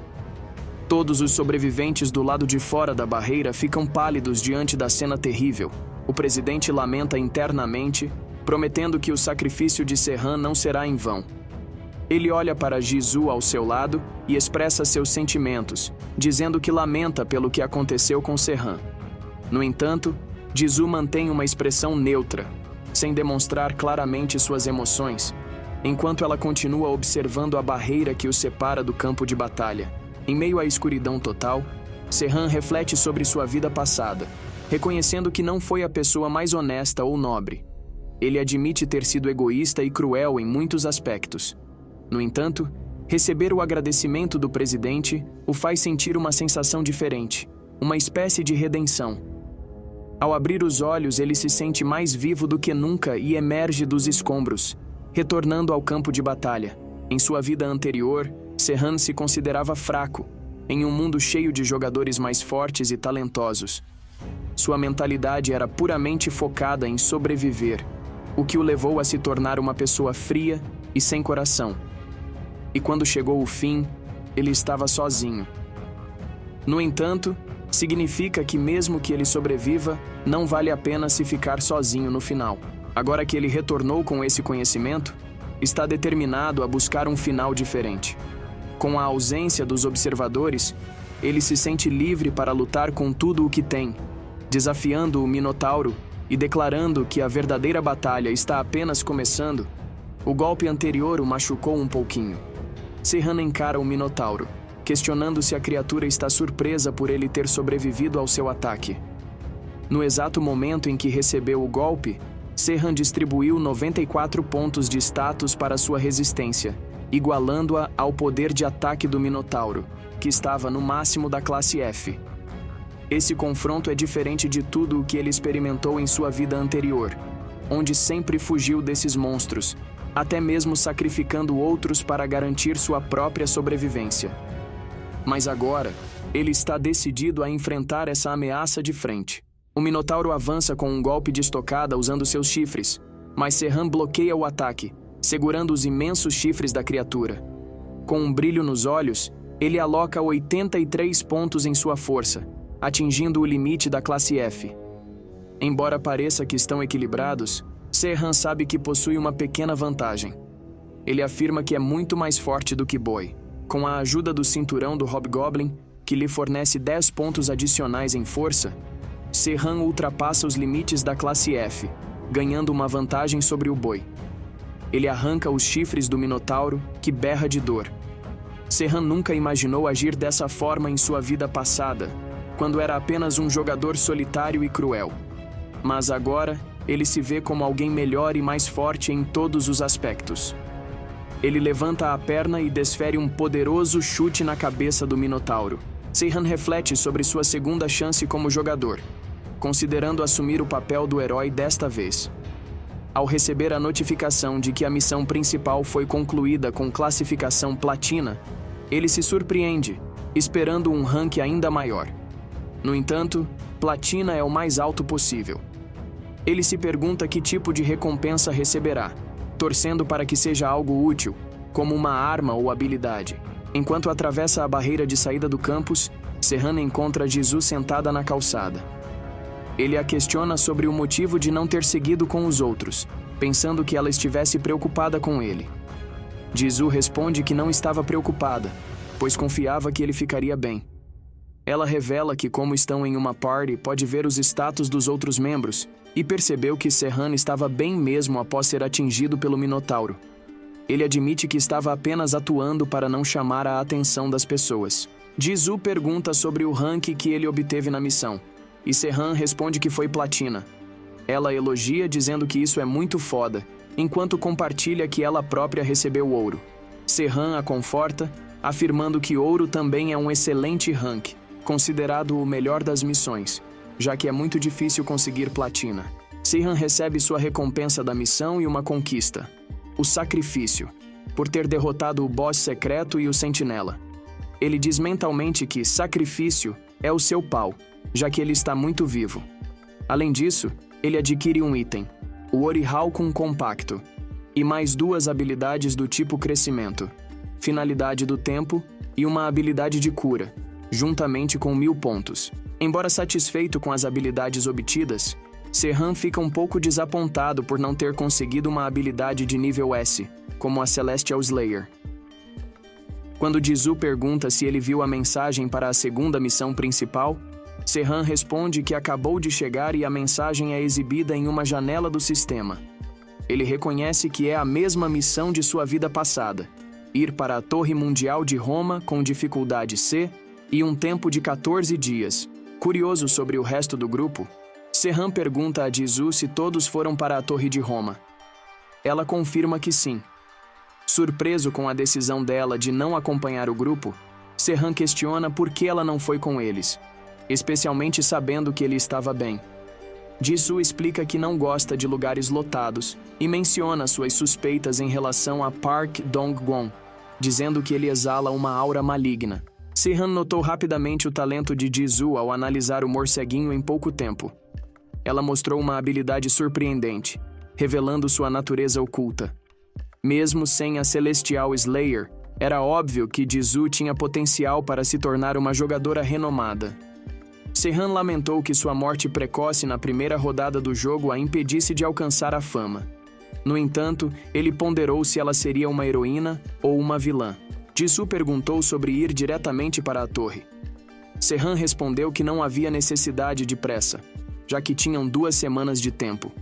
Todos os sobreviventes do lado de fora da barreira ficam pálidos diante da cena terrível. O presidente lamenta internamente, prometendo que o sacrifício de Serhan não será em vão. Ele olha para Jisoo ao seu lado e expressa seus sentimentos, dizendo que lamenta pelo que aconteceu com Serhan. No entanto, Jisoo mantém uma expressão neutra, sem demonstrar claramente suas emoções, enquanto ela continua observando a barreira que os separa do campo de batalha. Em meio à escuridão total, Serhan reflete sobre sua vida passada, reconhecendo que não foi a pessoa mais honesta ou nobre. Ele admite ter sido egoísta e cruel em muitos aspectos. No entanto, receber o agradecimento do presidente o faz sentir uma sensação diferente, uma espécie de redenção. Ao abrir os olhos, ele se sente mais vivo do que nunca e emerge dos escombros, retornando ao campo de batalha. Em sua vida anterior, Serhan se considerava fraco, em um mundo cheio de jogadores mais fortes e talentosos. Sua mentalidade era puramente focada em sobreviver, o que o levou a se tornar uma pessoa fria e sem coração. E quando chegou o fim, ele estava sozinho. No entanto, significa que mesmo que ele sobreviva, não vale a pena se ficar sozinho no final. Agora que ele retornou com esse conhecimento, está determinado a buscar um final diferente. Com a ausência dos observadores, ele se sente livre para lutar com tudo o que tem, desafiando o Minotauro e declarando que a verdadeira batalha está apenas começando. O golpe anterior o machucou um pouquinho. Serhan encara o Minotauro, questionando se a criatura está surpresa por ele ter sobrevivido ao seu ataque. No exato momento em que recebeu o golpe, Serhan distribuiu 94 pontos de status para sua resistência, igualando-a ao poder de ataque do Minotauro, que estava no máximo da classe F. Esse confronto é diferente de tudo o que ele experimentou em sua vida anterior, onde sempre fugiu desses monstros, até mesmo sacrificando outros para garantir sua própria sobrevivência. Mas agora, ele está decidido a enfrentar essa ameaça de frente. O Minotauro avança com um golpe de estocada usando seus chifres, mas Serhan bloqueia o ataque, segurando os imensos chifres da criatura. Com um brilho nos olhos, ele aloca 83 pontos em sua força, atingindo o limite da classe F. Embora pareça que estão equilibrados, Serhan sabe que possui uma pequena vantagem. Ele afirma que é muito mais forte do que Boy. Com a ajuda do cinturão do Hobgoblin, que lhe fornece 10 pontos adicionais em força, Serhan ultrapassa os limites da classe F, ganhando uma vantagem sobre o Boy. Ele arranca os chifres do Minotauro, que berra de dor. Serhan nunca imaginou agir dessa forma em sua vida passada, quando era apenas um jogador solitário e cruel. Mas agora, ele se vê como alguém melhor e mais forte em todos os aspectos. Ele levanta a perna e desfere um poderoso chute na cabeça do Minotauro. Serhan reflete sobre sua segunda chance como jogador, considerando assumir o papel do herói desta vez. Ao receber a notificação de que a missão principal foi concluída com classificação Platina, ele se surpreende, esperando um rank ainda maior. No entanto, Platina é o mais alto possível. Ele se pergunta que tipo de recompensa receberá, torcendo para que seja algo útil, como uma arma ou habilidade. Enquanto atravessa a barreira de saída do campus, Serhan encontra Jisoo sentada na calçada. Ele a questiona sobre o motivo de não ter seguido com os outros, pensando que ela estivesse preocupada com ele. Jisoo responde que não estava preocupada, pois confiava que ele ficaria bem. Ela revela que, como estão em uma party, pode ver os status dos outros membros e percebeu que Serhan estava bem mesmo após ser atingido pelo Minotauro. Ele admite que estava apenas atuando para não chamar a atenção das pessoas. Jisoo pergunta sobre o rank que ele obteve na missão, e Se-han responde que foi platina. Ela elogia dizendo que isso é muito foda, enquanto compartilha que ela própria recebeu ouro. Se-han a conforta, afirmando que ouro também é um excelente rank, considerado o melhor das missões, já que é muito difícil conseguir platina. Se-han recebe sua recompensa da missão e uma conquista: o sacrifício, por ter derrotado o boss secreto e o sentinela. Ele diz mentalmente que sacrifício é o seu pau, já que ele está muito vivo. Além disso, ele adquire um item, o Orihhalcum compacto, e mais 2 habilidades do tipo crescimento, finalidade do tempo e uma habilidade de cura, juntamente com 1000 pontos. Embora satisfeito com as habilidades obtidas, Se-han fica um pouco desapontado por não ter conseguido uma habilidade de nível S, como a Celestial Slayer. Quando Jisoo pergunta se ele viu a mensagem para a segunda missão principal, Se-han responde que acabou de chegar e a mensagem é exibida em uma janela do sistema. Ele reconhece que é a mesma missão de sua vida passada: ir para a Torre Mundial de Roma com dificuldade C e um tempo de 14 dias. Curioso sobre o resto do grupo, Se-han pergunta a Jisoo se todos foram para a Torre de Roma. Ela confirma que sim. Surpreso com a decisão dela de não acompanhar o grupo, Se-han questiona por que ela não foi com eles, especialmente sabendo que ele estava bem. Jisoo explica que não gosta de lugares lotados e menciona suas suspeitas em relação a Park Dong-kwon, dizendo que ele exala uma aura maligna. Se-han notou rapidamente o talento de Jisoo ao analisar o morceguinho em pouco tempo. Ela mostrou uma habilidade surpreendente, revelando sua natureza oculta. Mesmo sem a Celestial Slayer, era óbvio que Jisoo tinha potencial para se tornar uma jogadora renomada. Se-han lamentou que sua morte precoce na primeira rodada do jogo a impedisse de alcançar a fama. No entanto, ele ponderou se ela seria uma heroína ou uma vilã. Jisoo perguntou sobre ir diretamente para a torre. Se-han respondeu que não havia necessidade de pressa, já que tinham 2 semanas de tempo.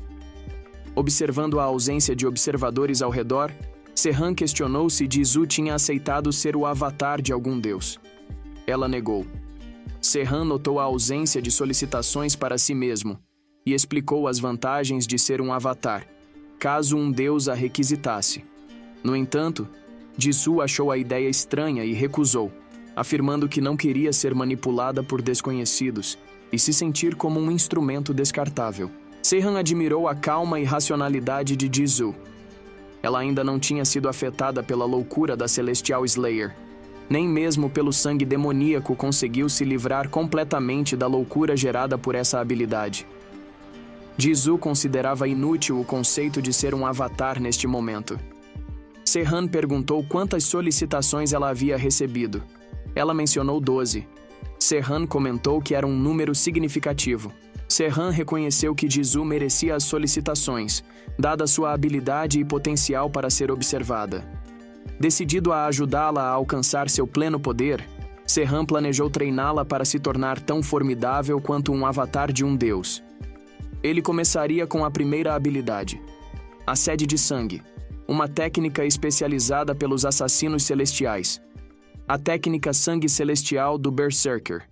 Observando a ausência de observadores ao redor, Se-han questionou se Jisoo tinha aceitado ser o avatar de algum deus. Ela negou. Se-han notou a ausência de solicitações para si mesmo e explicou as vantagens de ser um avatar, caso um deus a requisitasse. No entanto, Jisoo achou a ideia estranha e recusou, afirmando que não queria ser manipulada por desconhecidos e se sentir como um instrumento descartável. Se-han admirou a calma e racionalidade de Jisoo. Ela ainda não tinha sido afetada pela loucura da Celestial Slayer. Nem mesmo pelo sangue demoníaco conseguiu se livrar completamente da loucura gerada por essa habilidade. Jisoo considerava inútil o conceito de ser um avatar neste momento. Se-han perguntou quantas solicitações ela havia recebido. Ela mencionou 12. Se-han comentou que era um número significativo. Se-han reconheceu que Jisoo merecia as solicitações, dada sua habilidade e potencial para ser observada. Decidido a ajudá-la a alcançar seu pleno poder, Se-han planejou treiná-la para se tornar tão formidável quanto um avatar de um deus. Ele começaria com a primeira habilidade, a Sede de Sangue, uma técnica especializada pelos assassinos celestiais. A técnica Sangue Celestial do Berserker.